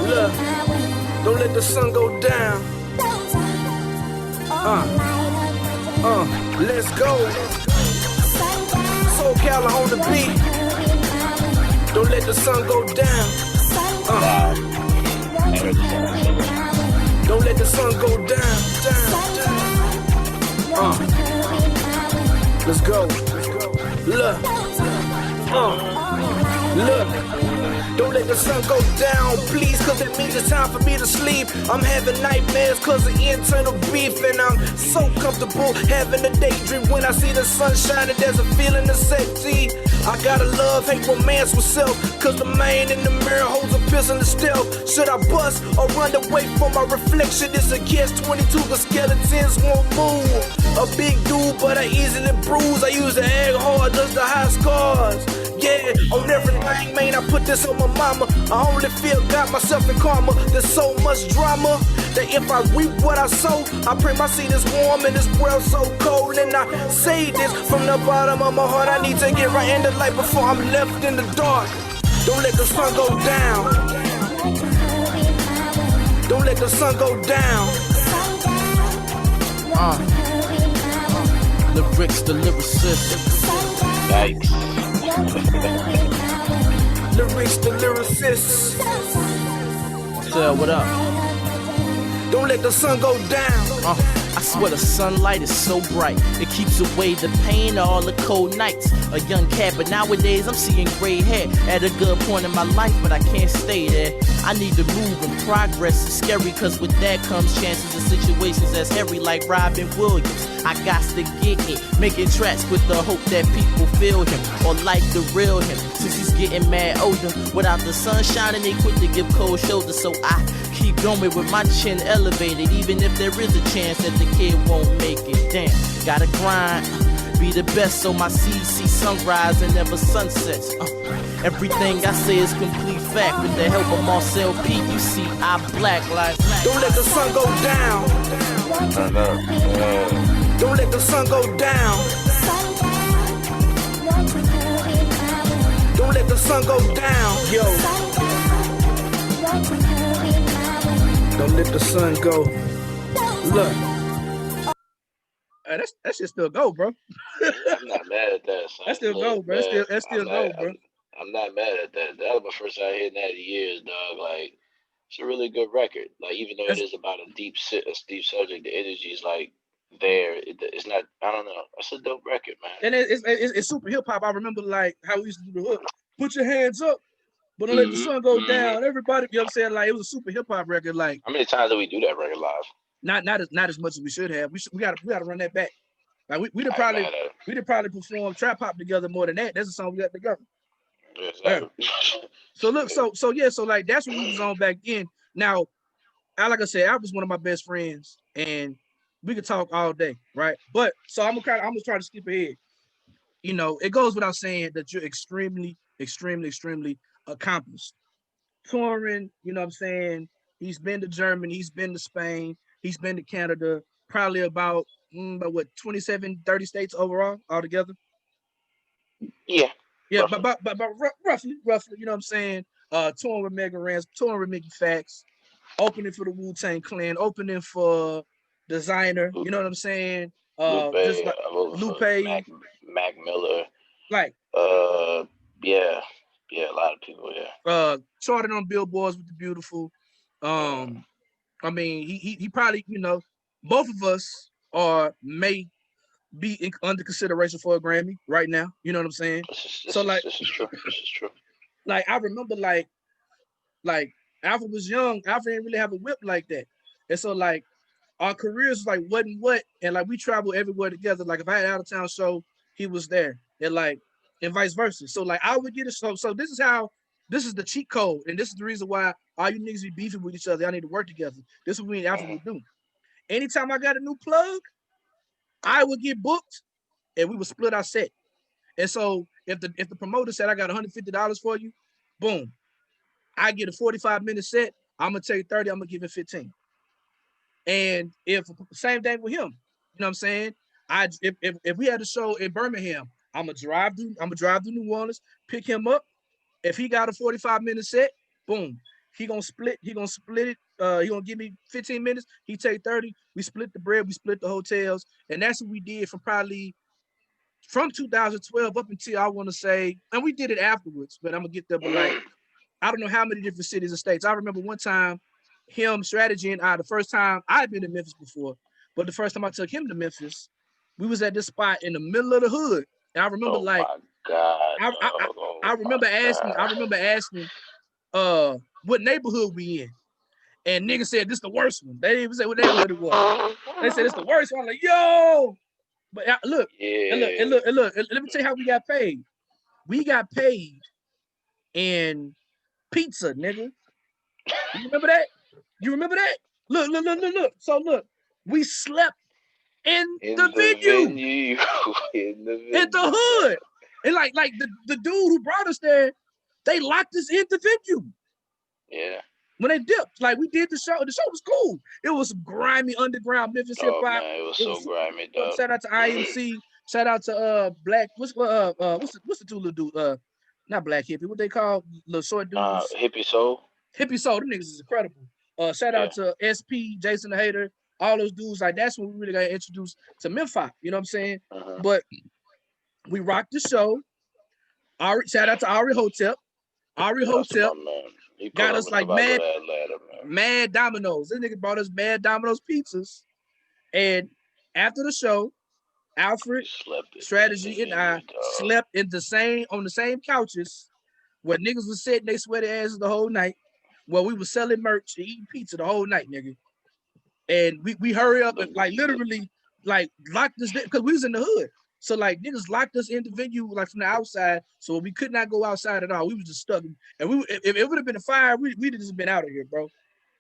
Look. Don't let the sun go down. Let's go. Soul Cala on the beat. Don't let the sun go down. Don't Don't let the sun go down, Let's go. Look. Look. Don't let the sun go down, please, cause it means it's time for me to sleep. I'm having nightmares cause of internal beef, and I'm so comfortable having a daydream when I see the sun shining. There's a feeling of safety. I gotta love-hate romance with self, cause the man in the mirror holds a pistol to stealth. Should I bust or run away from my reflection? It's a catch-22, the skeletons won't move. A big dude, but I easily bruise. I use the egg hard just to hide scars. Yeah, on everything, man, I put this on my mama. I only feel got myself in karma. There's so much drama that if I reap what I sow, I pray my seed is warm and this world so cold. And I say this from the bottom of my heart. I need to get right in the light before I'm left in the dark. Don't let the sun go down. Don't let the sun go down. Lyrics, the lyricist. Yikes. Lyrics, the lyricist. So what up? Don't let the sun go down. I swear the sunlight is so bright. It keeps away the pain of all the cold nights. A young cat, but nowadays I'm seeing gray hair. At a good point in my life, but I can't stay there. I need to move, and progress is scary, cause with that comes chances of situations that's hairy like Robin Williams. I got to get it, making tracks with the hope that people feel him or like the real him. Since he's getting mad older, without the sun shining, they quit to give cold shoulders. So I keep going with my chin elevated, even if there is a chance that the kid won't make it. Damn, gotta grind, be the best so my seeds see sunrise and never sunsets. Everything I say is complete fact. With the help of Marcel P, you see I black like. Don't let the sun go down. Don't let the sun go down. Don't let the sun go down, yo. Don't let the sun go. Look. That shit still go, bro. I'm not mad at that. Son. That still go, bro. That still go, bro. I'm not mad at that. That was my first time hearing that in years, dog. Like, it's a really good record. Like, even though it is about a deep subject, the energy is like there. It's not. I don't know. It's a dope record, man. And it's super hip hop. I remember like how we used to do the hook. Put your hands up, but don't let the sun go down. Everybody, you know what I'm saying? Like, it was a super hip hop record. Like, how many times did we do that record live? Not as much as we should have. We gotta run that back. Like we'd probably perform trap hop together more than that. That's a song we got together. Exactly. So look, so like that's what we was on back then. Now, like I said, I was one of my best friends, and we could talk all day, right? But so I'm gonna try to skip ahead. You know, it goes without saying that you're extremely accomplished. Touring, you know what I'm saying? He's been to Germany, he's been to Spain, he's been to Canada, probably about 27, 30 states overall altogether. Yeah. Yeah, roughly. but roughly, you know what I'm saying? Touring with Mega Rans, touring with Mickey Fax, opening for the Wu-Tang Clan, opening for Designer, you know what I'm saying? Just like Lupe, Mac Miller. Like yeah, a lot of people, yeah. Charted on billboards with the Beautiful. I mean, he probably, you know, both of us may be under consideration for a Grammy right now. You know what I'm saying? This is true. Like, I remember, like Alfred was young. Alfred didn't really have a whip like that, and so like our careers like wasn't what, and like we traveled everywhere together. Like if I had an out of town show, he was there, and vice versa. So like I would get it. So this is the cheat code, and this is the reason why all you niggas be beefing with each other. I need to work together. This is what we and Alfred would do. Anytime I got a new plug, I would get booked, and we would split our set. And so if the promoter said I got $150 for you, boom, I get a 45-minute set. I'm gonna take 30. I'm gonna give it 15. And if same thing with him, you know what I'm saying? If we had a show in Birmingham, I'm gonna drive through New Orleans, pick him up. If he got a 45-minute set, boom, he gonna split it. He gonna give me 15 minutes. He take 30. We split the bread. We split the hotels, and that's what we did from 2012 up until I want to say, and we did it afterwards. But I'm gonna get there. But like, I don't know how many different cities and states. I remember one time him, Strategy, and I, the first time I'd been to Memphis before, but the first time I took him to Memphis, we was at this spot in the middle of the hood. And I remember Oh like my God, I I, I, dog. I Oh my remember asking, God. what neighborhood we in. And niggas said this the worst one. They didn't even say what neighborhood it was. They said it's the worst one. I'm like, yo. But look, Yeah. and let me tell you how we got paid. We got paid in pizza, nigga. You remember that? You remember that? Look. So look, we slept in the In the venue, venue. In the in the venue, hood. dog. And like the dude who brought us there, they locked us in the venue. Yeah. When they dipped, like we did the show was cool. It was grimy underground Memphis hip Oh hop. man, it was It so was grimy, dog. shout out to IMC, shout out to Black. What's the two little dude? Not Black Hippie. What they call little short dudes? Hippie soul. Hippie Soul. Them niggas is incredible. Shout Yeah. out to SP, Jason the Hater, all those dudes. Like that's when we really got introduced to Memphis. You know what I'm saying? Uh-huh. But we rocked the show. Ari, shout out to Ari Hotel. Ari Shout out to Hotel my man. He got pull up us like whenever I go mad to Atlanta, man. Mad Dominoes. This nigga brought us Mad Dominoes pizzas. And after the show, We Alfred, slept it in the Strategy, and I venue, dog. slept on the same couches where niggas was sitting, they sweaty asses the whole night. Well, we was selling merch and eating pizza the whole night, nigga. And we hurry up and like literally like locked us because we was in the hood. So like niggas locked us in the venue like from the outside, so we could not go outside at all. We was just stuck, and we if it would have been a fire, we'd have just been out of here, bro.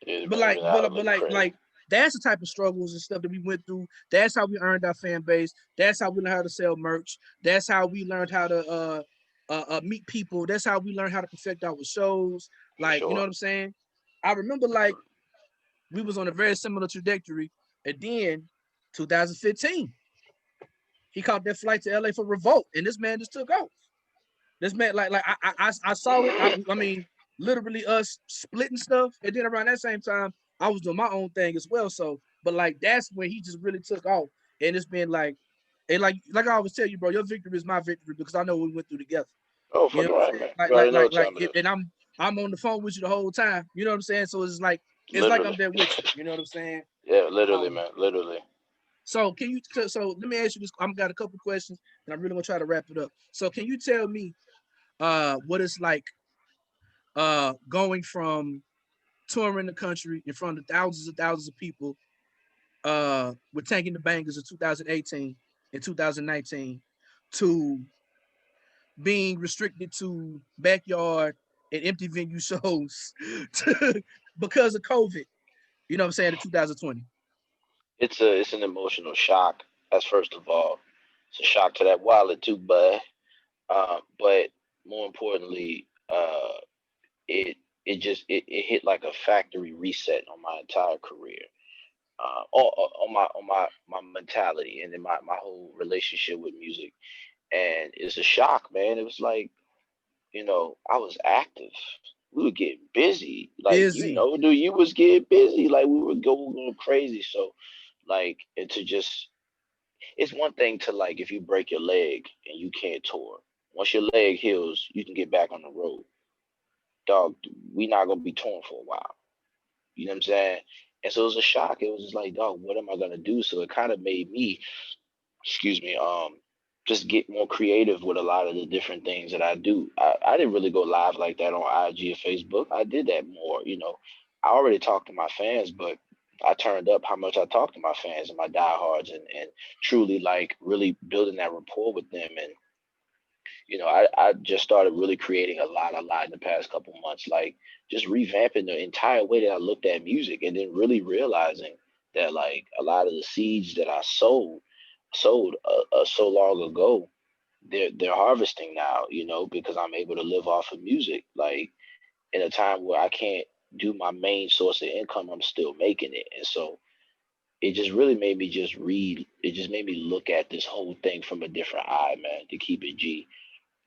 Yeah, But man, like, been out of but the crib. like that's the type of struggles and stuff that we went through. That's how we earned our fan base. That's how we learned how to sell merch. That's how we learned how to meet people. That's how we learned how to perfect our shows. For Like, you know sure. what I'm saying? I remember like we was on a very similar trajectory, and then 2015, he caught that flight to LA for Revolt, and this man just took off. This man, like I saw it. I mean, literally us splitting stuff, and then around that same time, I was doing my own thing as well. So, but like that's when he just really took off, and it's been like, and like I always tell you, bro, your victory is my victory because I know what we went through together. Oh, You know fucking what I'm right, saying? man. You already know what time it is. And I'm on the phone with you the whole time. You know what I'm saying? So it's like I'm Literally. there with you. You know what I'm saying? Yeah, literally, Um, man. Literally. so can you? So let me ask you this. I've got a couple questions, and I'm really gonna try to wrap it up. So can you tell me what it's like going from touring the country in front of thousands of people with Tanking the Bangers in 2018 and 2019 to being restricted to backyard and empty venue shows because of COVID. You know what I'm saying? In 2020. It's an emotional shock. That's first of all. It's a shock to that wallet too, bud. But more importantly, it it hit like a factory reset on my entire career, on my mentality and in my whole relationship with music. And it's a shock, man. It was like, I was active. We were getting busy, like, Busy. dude, you was getting busy, like we were going crazy. So, like, and to just, it's one thing to, like, if you break your leg and you can't tour. Once your leg heals, you can get back on the road. Dog, we not gonna be touring for a while. You know what I'm saying? And so it was a shock. It was just like, dog, what am I gonna do? So it kind of made me, excuse me, just get more creative with a lot of the different things that I do. I didn't really go live like that on IG or Facebook. I did that more, I already talked to my fans, but I turned up how much I talked to my fans and my diehards, and truly, like, really building that rapport with them. And I just started really creating a lot in the past couple months, like just revamping the entire way that I looked at music, and then really realizing that, like, a lot of the seeds that I sold so long ago, they're harvesting now, because I'm able to live off of music, like, in a time where I can't do my main source of income, I'm still making it. And so it just really made me just read. It just made me look at this whole thing from a different eye, man, to keep it G.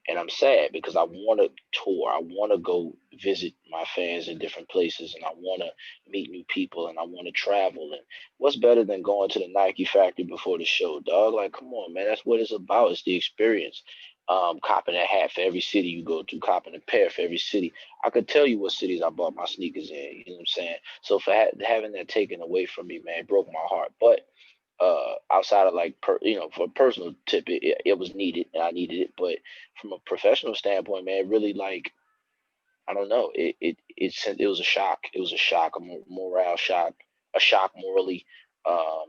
And I'm sad because I want to tour. I want to go visit my fans in different places, and I want to meet new people, and I want to travel. And what's better than going to the Nike factory before the show, dog? Like, come on, man. That's what it's about. It's the experience. copping a hat for every city you go to, copping a pair for every city. I could tell you what cities I bought my sneakers in. You know what I'm saying? So for having that taken away from me, man, it broke my heart. But outside of like for a personal tip, it was needed and I needed it. But from a professional standpoint, man, it really like I don't know. It was a shock. It was a shock, a morale shock, a shock morally. Um,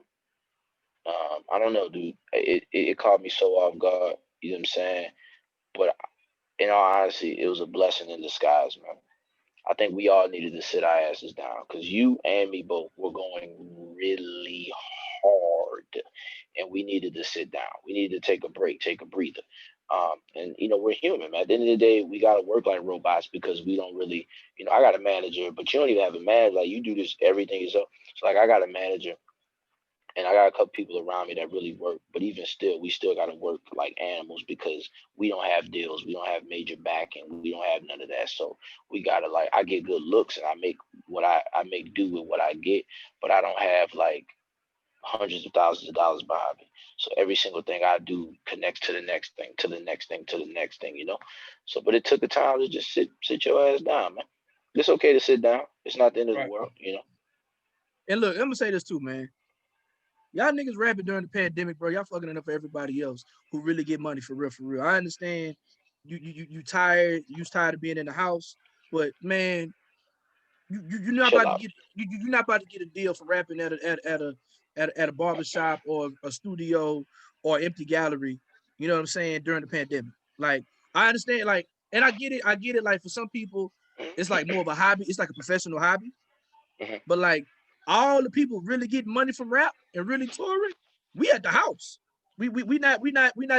I don't know, dude. It caught me so off guard. You know what I'm saying? But in all honesty, it was a blessing in disguise, man. I think we all needed to sit our asses down because you and me both were going really hard, and we needed to sit down. We needed to take a break, take a breather. And we're human, man. At the end of the day, we gotta work like robots because we don't really, I got a manager, but you don't even have a manager. Like you do this everything yourself. So like I got a manager and I got a couple people around me that really work, but even still, we still got to work like animals because we don't have deals, we don't have major backing, we don't have none of that. So we gotta like, I get good looks and I make what I make do with what I get, but I don't have like hundreds of thousands of dollars behind me. So every single thing I do connects to the next thing, to the next thing, to the next thing. So, but it took the time to just sit your ass down, man. It's okay to sit down. It's not the end of the world. And look, I'm gonna say this too, man. Y'all niggas rapping during the pandemic, bro. Y'all fucking it up for everybody else who really get money for real, for real. I understand you tired, you tired of being in the house, but man, you're not about to get you're not about to get a deal for rapping at a barbershop or a studio or empty gallery. You know what I'm saying? During the pandemic, like I understand, like, and I get it. Like for some people, it's like more of a hobby. It's like a professional hobby, but like. All the people really getting money from rap and really touring, we at the house. We not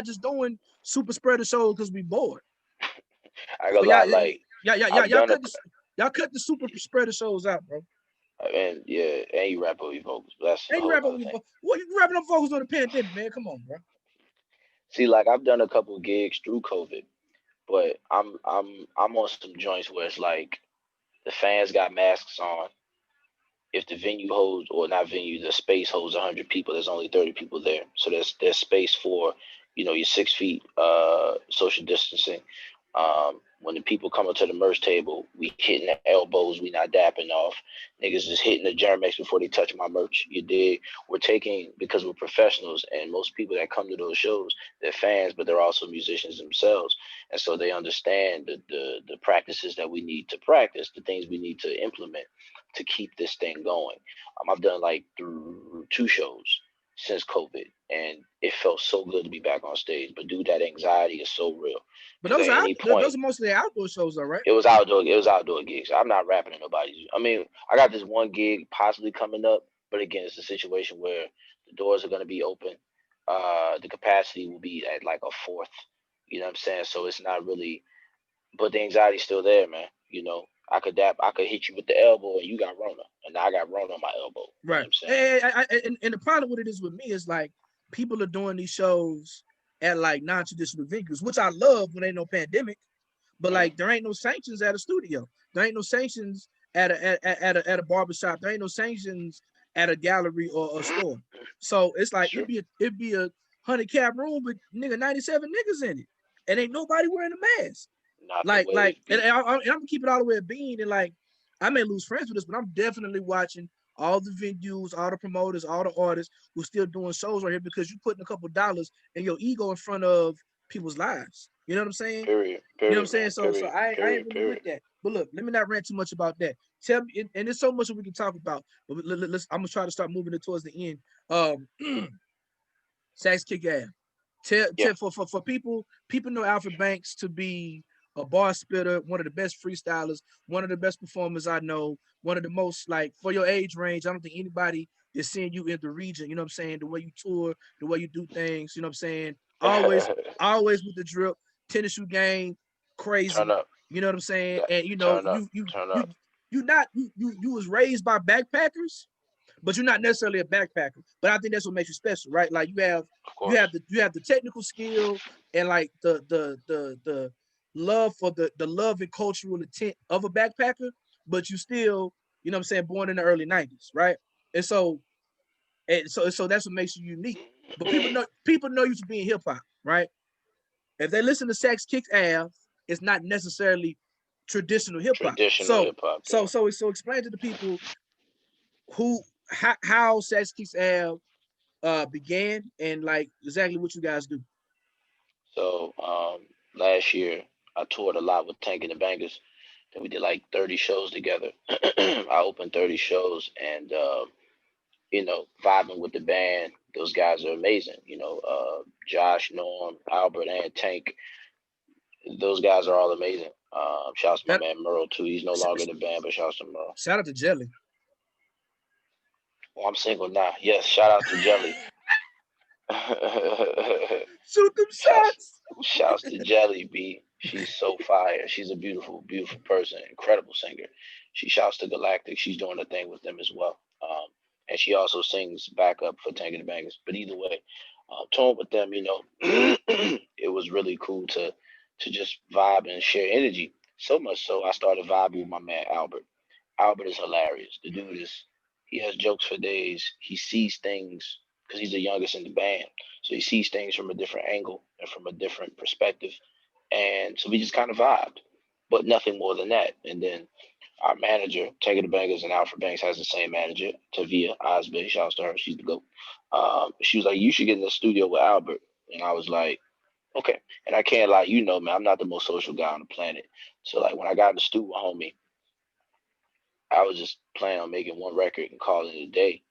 just doing super spreader shows because we bored. I go like y'all cut the super spreader shows out, bro. And yeah, and you rap over your vocals. And you rap over your vocals. What you rapping on vocals on the pandemic, man? Come on, bro. See, like I've done a couple of gigs through COVID, but I'm on some joints where it's like the fans got masks on. If the venue holds, or not venue, the space holds 100 people, there's only 30 people there. So there's space for, your 6 feet social distancing. When the people come up to the merch table, we hitting the elbows, we not dapping off. Niggas just hitting the Germex before they touch my merch. You dig? We're taking, because we're professionals, and most people that come to those shows, they're fans, but they're also musicians themselves. And so they understand the practices that we need to practice, the things we need to implement to keep this thing going. I've done like through 2 shows since COVID, and it felt so good to be back on stage. But dude, that anxiety is so real. But those are mostly outdoor shows, though, right? It was outdoor gigs. I'm not rapping at nobody's. I mean, I got this one gig possibly coming up, but again, it's a situation where the doors are going to be open. The capacity will be at like a fourth. You know what I'm saying? So it's not really, but the anxiety's still there, man. I could hit you with the elbow and you got Rona, and I got Rona on my elbow. Right. You know what I'm saying? And the problem with it is with me is like people are doing these shows at like non-traditional venues, which I love when ain't no pandemic, but like there ain't no sanctions at a studio. There ain't no sanctions at a barbershop. There ain't no sanctions at a gallery or a store. So it's like it'd be a 100 cap room with 97 niggas in it, and ain't nobody wearing a mask. And I'm gonna keep it all the way a bean, and like I may lose friends with this, but I'm definitely watching all the venues, all the promoters, all the artists who still doing shows right here because you're putting a couple $dollars and your ego in front of people's lives. You know what I'm saying? Period, you know what I'm saying? So I ain't really with that. But look, let me not rant too much about that. Tell me, and there's so much that we can talk about, but I'm gonna try to start moving it towards the end. SaxKixAve. For people know Alfred Banks to be a bar spitter, one of the best freestylers, one of the best performers I know, one of the most, like, for your age range, I don't think anybody is seeing you in the region, you know what I'm saying? The way you tour, the way you do things, you know what I'm saying? Always with the drip, tennis shoe game, crazy. Turn up. You know what I'm saying? And you was raised by backpackers, but you're not necessarily a backpacker. But I think that's what makes you special, right? Like you have the technical skill and like the love for the love and cultural intent of a backpacker, but you still, you know what I'm saying, born in the early 90s, right? And so that's what makes you unique. But people know you for being hip hop, right? if they listen to SaxKixAve, it's not necessarily traditional hip hop. Traditional hip hop. So explain to the people how SaxKixAve began and like exactly what you guys do. So last year I toured a lot with Tank and the Bangers, and we did like 30 shows together. I opened 30 shows, and vibing with the band. Those guys are amazing. Josh, Norm, Albert, and Tank. Those guys are all amazing. Shouts to my man Merle too. He's no longer in the band, but shouts to Merle. Shout out to Jelly. Oh, I'm single now. Yes, shout out to Jelly. Shoot them shots. Shouts to Jelly B. She's so fire. She's a beautiful, beautiful person, incredible singer. She shouts to Galactic. She's doing a thing with them as well. And she also sings backup for Tank and the Bangers. But either way, touring with them, it was really cool to just vibe and share energy. So much so I started vibing with my man Albert. Albert is hilarious. The dude he has jokes for days. He sees things because he's the youngest in the band. So he sees things from a different angle and from a different perspective. And so we just kind of vibed, but nothing more than that. And then our manager, Tank the Bangers, and Alfred Banks has the same manager, Tavia Osby. Shouts to her. She's the GOAT. She was like, you should get in the studio with Albert. And I was like, okay. And I can't lie, man, I'm not the most social guy on the planet. So like when I got in the studio with homie, I was just planning on making one record and calling it a day.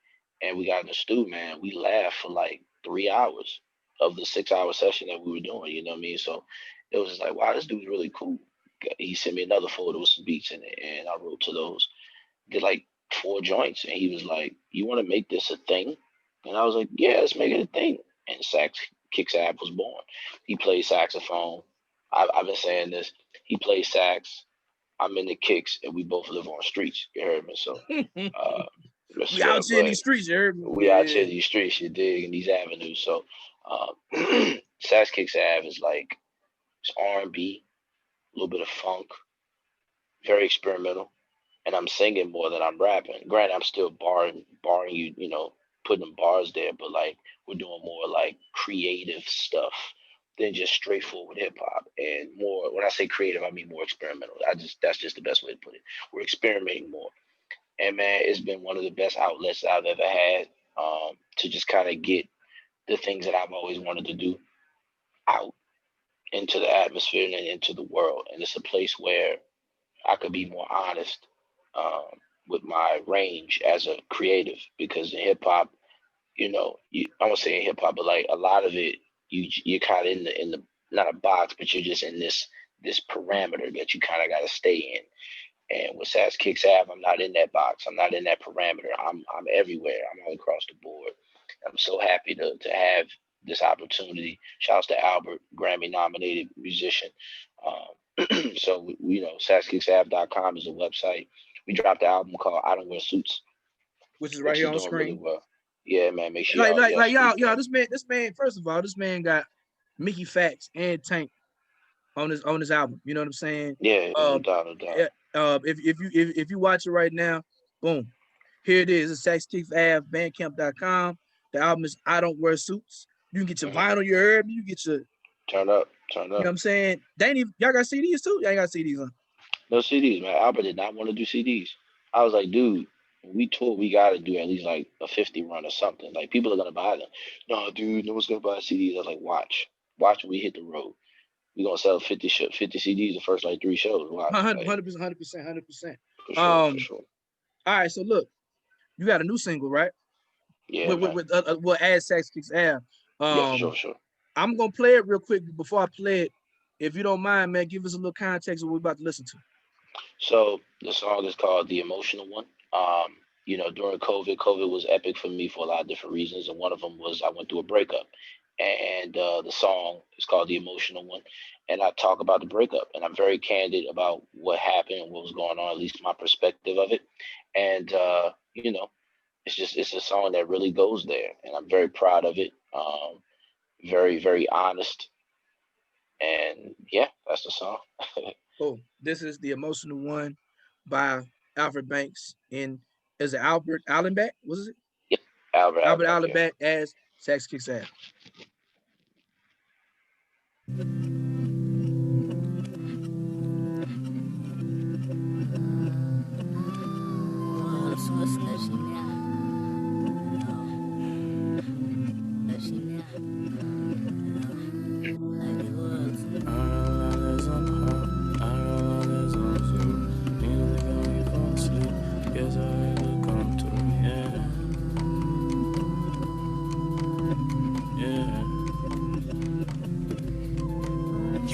And we got in the studio, man. We laughed for like 3 hours of the 6-hour session that we were doing. You know what I mean? So it was just like, wow, this dude's really cool. He sent me another folder with some beats in it, and I wrote to those. Did like 4 joints, and he was like, "You want to make this a thing?" And I was like, "Yeah, let's make it a thing." And SaxKixAve was born. He plays saxophone. I've been saying this. He plays sax. I'm in the kicks, and we both live on streets. You heard me? So we out here in these streets. You heard me? We out here in these streets. You dig? In these avenues. So SaxKixAve is like it's R&B. A little bit of funk, very experimental, and I'm singing more than I'm rapping. Granted, I'm still barring you, putting bars there, but like we're doing more like creative stuff than just straightforward hip hop. And more, when I say creative, I mean more experimental. That's just the best way to put it. We're experimenting more, and man, it's been one of the best outlets I've ever had to just kind of get the things that I've always wanted to do out into the atmosphere and into the world. And it's a place where I could be more honest with my range as a creative, because in hip hop, I won't say in hip hop, but like a lot of it, you're kind of in the not a box, but you're just in this parameter that you kind of got to stay in. And with SaxKixAve, I'm not in that box. I'm not in that parameter. I'm everywhere. I'm all across the board. I'm so happy to have this opportunity. Shouts to Albert, Grammy nominated musician. So SaxKixAve.com is the website. We dropped an album called I Don't Wear Suits, which is right here on screen. Really well. Yeah, man. Make sure y'all. This man. First of all, this man got Mickey Fax and Tank on his album. You know what I'm saying? Yeah, no doubt. If you watch it right now, boom, here it is. It's SaxKixAve, Bandcamp.com. The album is I Don't Wear Suits. You can get your vinyl, you heard me. You get your turn up. You know what I'm saying? Y'all got CDs too? Y'all got CDs on? No CDs, man. Albert did not want to do CDs. I was like, dude, when we tour, we gotta do at least like a 50 run or something. Like people are gonna buy them. No, dude, no one's gonna buy CDs. I was like, watch when we hit the road. We're gonna sell 50 CDs the first like 3 shows. Watch. 100%. For sure. All right, so look, you got a new single, right? Yeah. With add SaxKixAve. Yeah, sure. I'm gonna play it real quick. Before I play it, if you don't mind, man, give us a little context of what we're about to listen to. So the song is called The Emotional One. During COVID was epic for me for a lot of different reasons, and one of them was I went through a breakup. And the song is called The Emotional One, and I talk about the breakup, and I'm very candid about what happened and what was going on, at least my perspective of it. And it's a song that really goes there, and I'm very proud of it. Very, very honest, and yeah, that's the song. Oh, this is The Emotional One by Alfred Banks is it Albert Allenbeck? Was it? Yeah, Albert Allenbeck as SaxKixAve.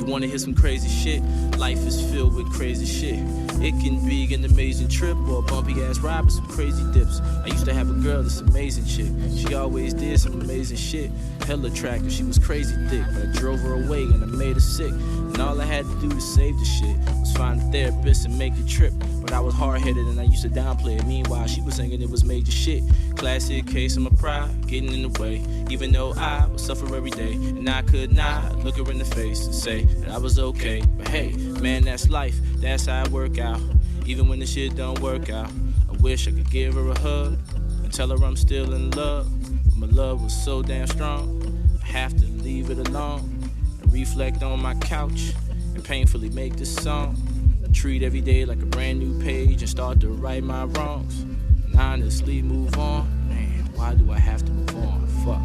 You wanna hear some crazy shit? Life is filled with crazy shit. It can be an amazing trip or a bumpy ass ride with some crazy dips. I used to have a girl that's amazing chick. She always did some amazing shit. Hella attractive, she was crazy thick, but I drove her away and I made her sick. And all I had to do to save the shit was find a therapist and make the trip. But I was hard-headed and I used to downplay it. Meanwhile, she was singing it was major shit. Classic case of my pride getting in the way. Even though I would suffer every day, and I could not look her in the face and say that I was okay. But hey, man, that's life. That's how it work out. Even when the shit don't work out, I wish I could give her a hug and tell her I'm still in love. But my love was so damn strong, I have to leave it alone and reflect on my couch and painfully make this song. Treat every day like a brand new page and start to right my wrongs. And honestly move on. Man, why do I have to move on? Fuck.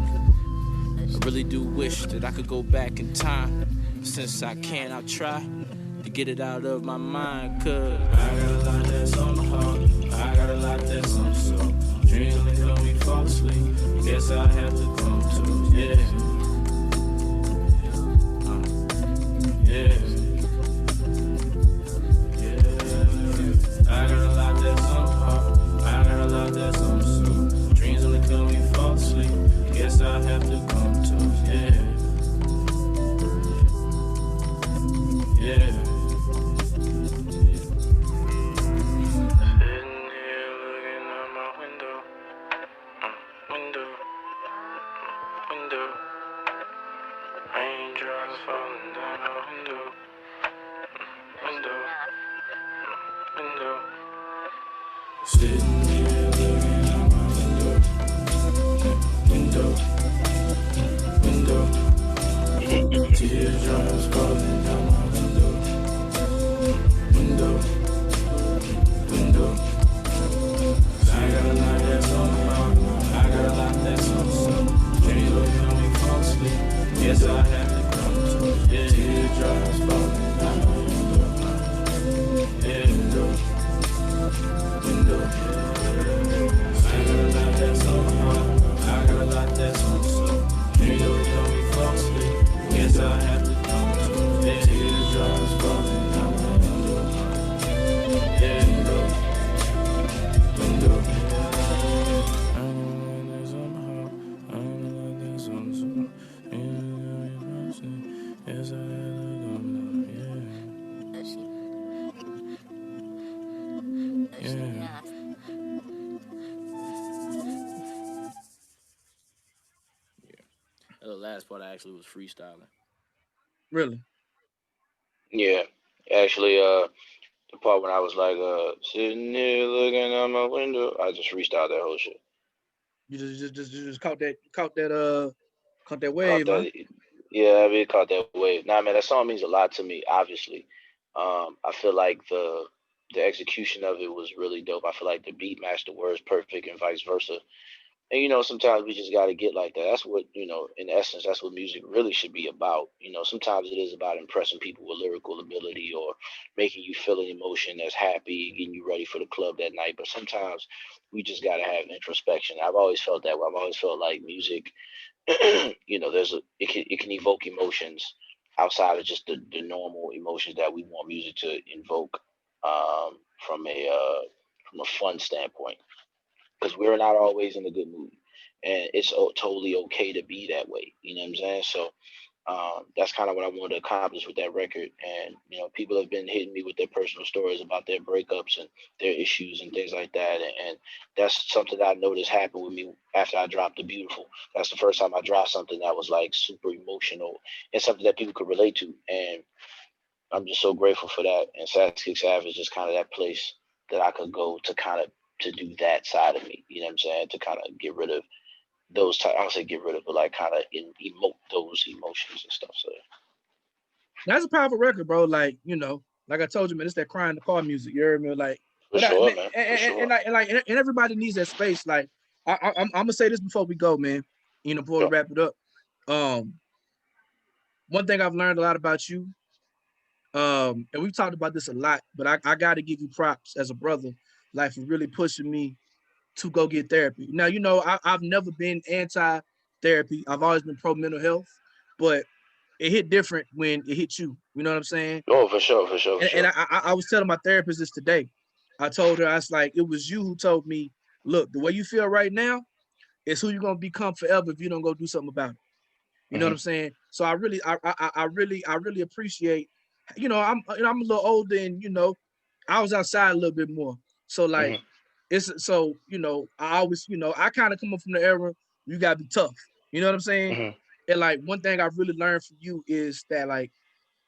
I really do wish that I could go back in time. Since I can't, I'll try to get it out of my mind. Cause I got a lot that's on my heart. I got a lot that's on my soul. Dreams only come we fall asleep. Guess I have to come to, yeah. Yeah. I got a lot that's on my heart. I got a lot that's on my soul. Dreams only come when you fall asleep. Guess I have to come to, yeah. Yeah. Sitting here looking out my window. Window. Raindrops falling down my window. Window. Sitting here looking out my window. Teardrops falling down my window. I got a lot that's on my heart. I got a lot that's on my soul. Dreams will come and fall asleep. Yes, I have to come to. Yeah, teardrops falling down my window. I got a lot that's on my heart. I got a lot that's on my soul. Dreams will come and fall asleep. Yes, I have to come to. Yeah, teardrops falling down my window. The last part I actually was freestyling. Really? Yeah. Actually, the part when I was like, sitting here looking out my window, I just freestyled that whole shit. You just caught that wave, Caught huh? that, yeah, I really caught that wave. Nah, man, that song means a lot to me. Obviously, I feel like the execution of it was really dope. I feel like the beat matched the words perfect, and vice versa. And sometimes we just got to get like that. That's what in essence, that's what music really should be about. Sometimes it is about impressing people with lyrical ability or making you feel an emotion that's happy, getting you ready for the club that night. But sometimes we just got to have introspection. I've always felt that way. I've always felt like music, it can evoke emotions outside of just the normal emotions that we want music to invoke, from a fun standpoint, because we're not always in a good mood, and it's totally okay to be that way. You know what I'm saying? So that's kind of what I wanted to accomplish with that record. And people have been hitting me with their personal stories about their breakups and their issues and things like that. And that's something that I noticed happened with me after I dropped The Beautiful. That's the first time I dropped something that was like super emotional and something that people could relate to. And I'm just so grateful for that. And SaxKixAve is just kind of that place that I could go to kind of to do that side of me. You know what I'm saying? To kind of get rid of those I don't say get rid of, but like kind of emote those emotions and stuff. So That's a powerful record, bro. Like, like I told you, man, it's that crying in the car music. You heard me? Like, for sure, man. For sure. And everybody needs that space. Like, I'm gonna say this before we go, man. Before we wrap it up. One thing I've learned a lot about you, and we've talked about this a lot, but I got to give you props as a brother, like for really pushing me to go get therapy. Now, I've never been anti-therapy. I've always been pro mental health, but it hit different when it hit you. You know what I'm saying? Oh, for sure, for sure, for And sure. I was telling my therapist this today. I told her, I was like, it was you who told me, look, the way you feel right now is who you're gonna become forever if you don't go do something about it. You know what I'm saying? So I really appreciate, I'm a little older and I was outside a little bit more. So like Mm-hmm. it's so I always, I kind of come up from the era you gotta be tough. You know what I'm saying? Mm-hmm. And like one thing I've really learned from you is that like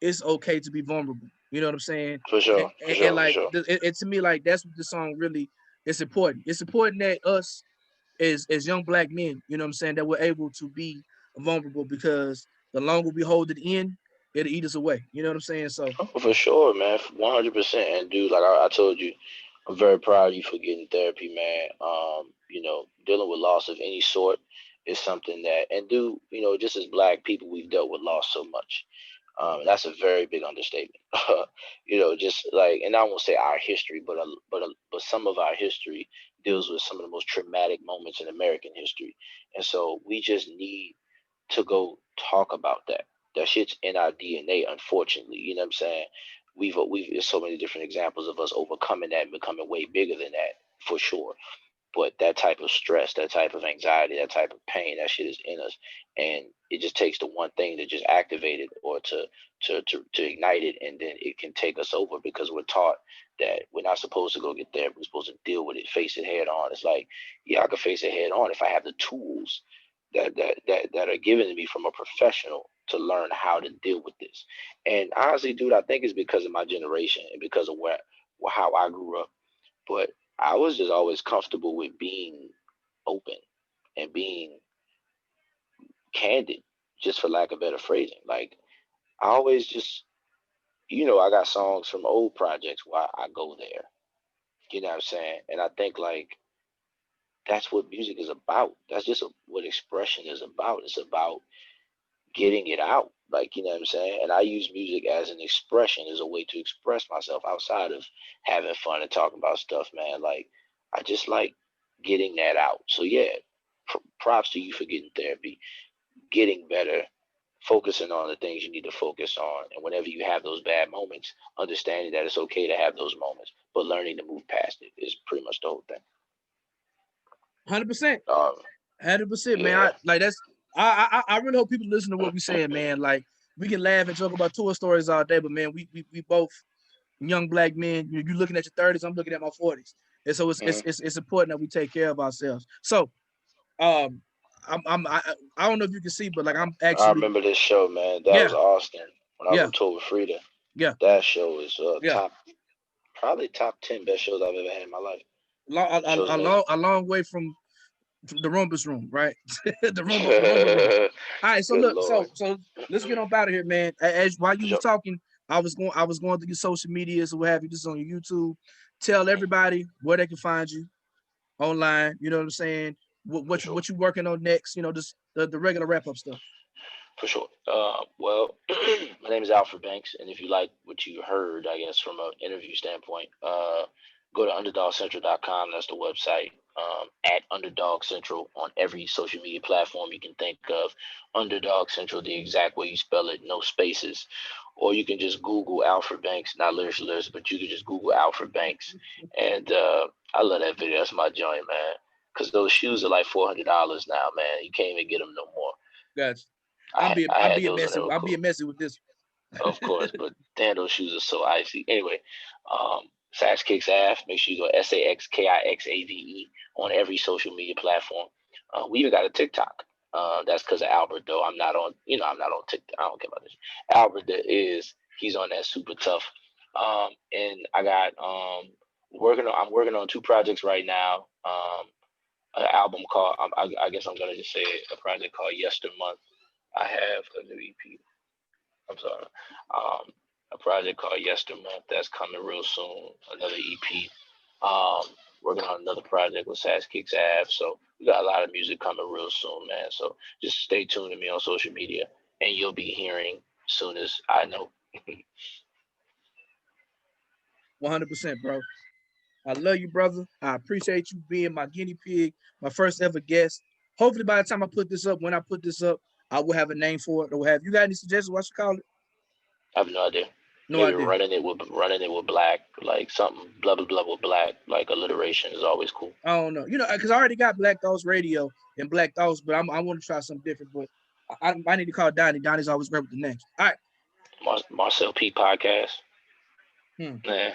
it's okay to be vulnerable. You know what I'm saying? For And, sure, for and sure, for like sure. to me, like that's what the song really is important. It's important that us as young black men, you know what I'm saying, that we're able to be vulnerable because the longer we hold it in, it'll eat us away. You know what I'm saying? So Oh, for sure, man. 100%. And dude, like I told you, I'm very proud of you for getting therapy, man. Dealing with loss of any sort is something that, and dude, just as black people, we've dealt with loss so much. That's a very big understatement. Just like, and I won't say our history, but some of our history deals with some of the most traumatic moments in American history, and so we just need to go talk about that. That shit's in our DNA, unfortunately. You know what I'm saying? We've there's so many different examples of us overcoming that and becoming way bigger than that, for sure. But that type of stress, that type of anxiety, that type of pain, that shit is in us, and it just takes the one thing to just activate it or to ignite it, and then it can take us over because we're taught that we're not supposed to go get therapy. We're supposed to deal with it, face it head on. It's like, yeah, I can face it head on if I have the tools that are given to me from a professional to learn how to deal with this. And honestly, dude, I think it's because of my generation and because of how I grew up. But I was just always comfortable with being open and being candid, just for lack of better phrasing. Like I always just, I got songs from old projects where I go there. You know what I'm saying? And I think like that's what music is about. That's just what expression is about. It's about getting it out. Like, you know what I'm saying? And I use music as an expression, as a way to express myself outside of having fun and talking about stuff, man. Like, I just like getting that out. So, yeah, props to you for getting therapy, getting better, focusing on the things you need to focus on. And whenever you have those bad moments, understanding that it's okay to have those moments, but learning to move past it is pretty much the whole thing. 100%. Um, 100%, man. yeah. I really hope people listen to what we saying, man. Like we can laugh and talk about tour stories all day, but man, we both young black men. You're looking at your 30s, I'm looking at my 40s, and so Mhm. it's important that we take care of ourselves. So um, I don't know if you can see, but like I'm I actually remember this show, man. That was yeah Austin when I was yeah on tour with Frida. yeah That show is yeah probably top 10 best shows I've ever had in my life. long Show's amazing. a long way from the Rumba's room, right? The rumba room. All right, so Good look, lord. so let's get on out of here, man. As while For you was sure. talking, I was going through your social medias or what have you. This is on your YouTube. Tell everybody where they can find you online. You know what I'm saying? For sure. What you working on next? Just the regular wrap up stuff. For sure. Well, my name is Alfred Banks, and if you like what you heard, I guess from an interview standpoint, go to underdogcentral.com. That's the website. At Underdog Central on every social media platform you can think of. Underdog Central, the exact way you spell it, no spaces. Or you can just Google Alfred Banks, not lyrics, but you can just Google Alfred Banks. And I love that video. That's my joint, man. Because those shoes are like $400 now, man. You can't even get them no more. Gotcha. I I'm had being those and they messy. were I'm being cool, messy with this. of course. But damn, those shoes are so icy. Anyway, SaxKixAve. Make sure you go SaxKixAve on every social media platform. We even got a TikTok. That's because of Albert, though. I'm not on. I'm not on TikTok. I don't care about this. Albert is. He's on that super tough. And I got working on. I'm working on two projects right now. An album called. I guess I'm gonna just say it, a project called Yestermonth. I have a new EP. I'm sorry. Um, a project called Yestermonth that's coming real soon. Another EP. Um, Working on another project with SaxKixAve. So we got a lot of music coming real soon, man. So just stay tuned to me on social media, and you'll be hearing soon as I know. 100%, bro. I love you, brother. I appreciate you being my guinea pig, my first ever guest. Hopefully, by the time I put this up, when I put this up, I will have a name for it. Or have you got any suggestions? What you call it? I have no idea. No Maybe idea. running it with black, like something blah blah blah with black, like alliteration is always cool. I don't know. You know, because I already got Black Thoughts Radio and Black Thoughts, but I want to try something different. But I need to call Donnie. Donnie's always great with the names. All right. Marcel P podcast. Nah. Yeah.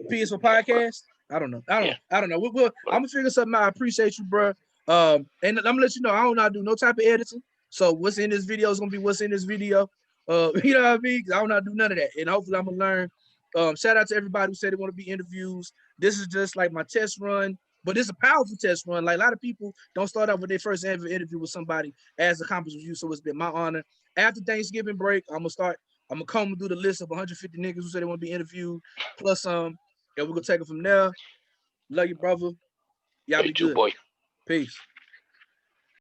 P is for podcast. I don't know. I don't know. I'm gonna figure something out. I appreciate you, bro. And I'm gonna let you know I don't know how to do no type of editing. So what's in this video is gonna be what's in this video. You know what I mean? I don't know how to do none of that. And hopefully I'm gonna learn. Shout out to everybody who said they want to be interviews. This is just like my test run, but it's a powerful test run. Like a lot of people don't start off with their first ever interview with somebody as accomplished with you. So it's been my honor. After Thanksgiving break, I'm gonna come through the list of 150 niggas who said they want to be interviewed, plus and we're gonna take it from there. Love you, brother. Y'all be good. Boy. Peace.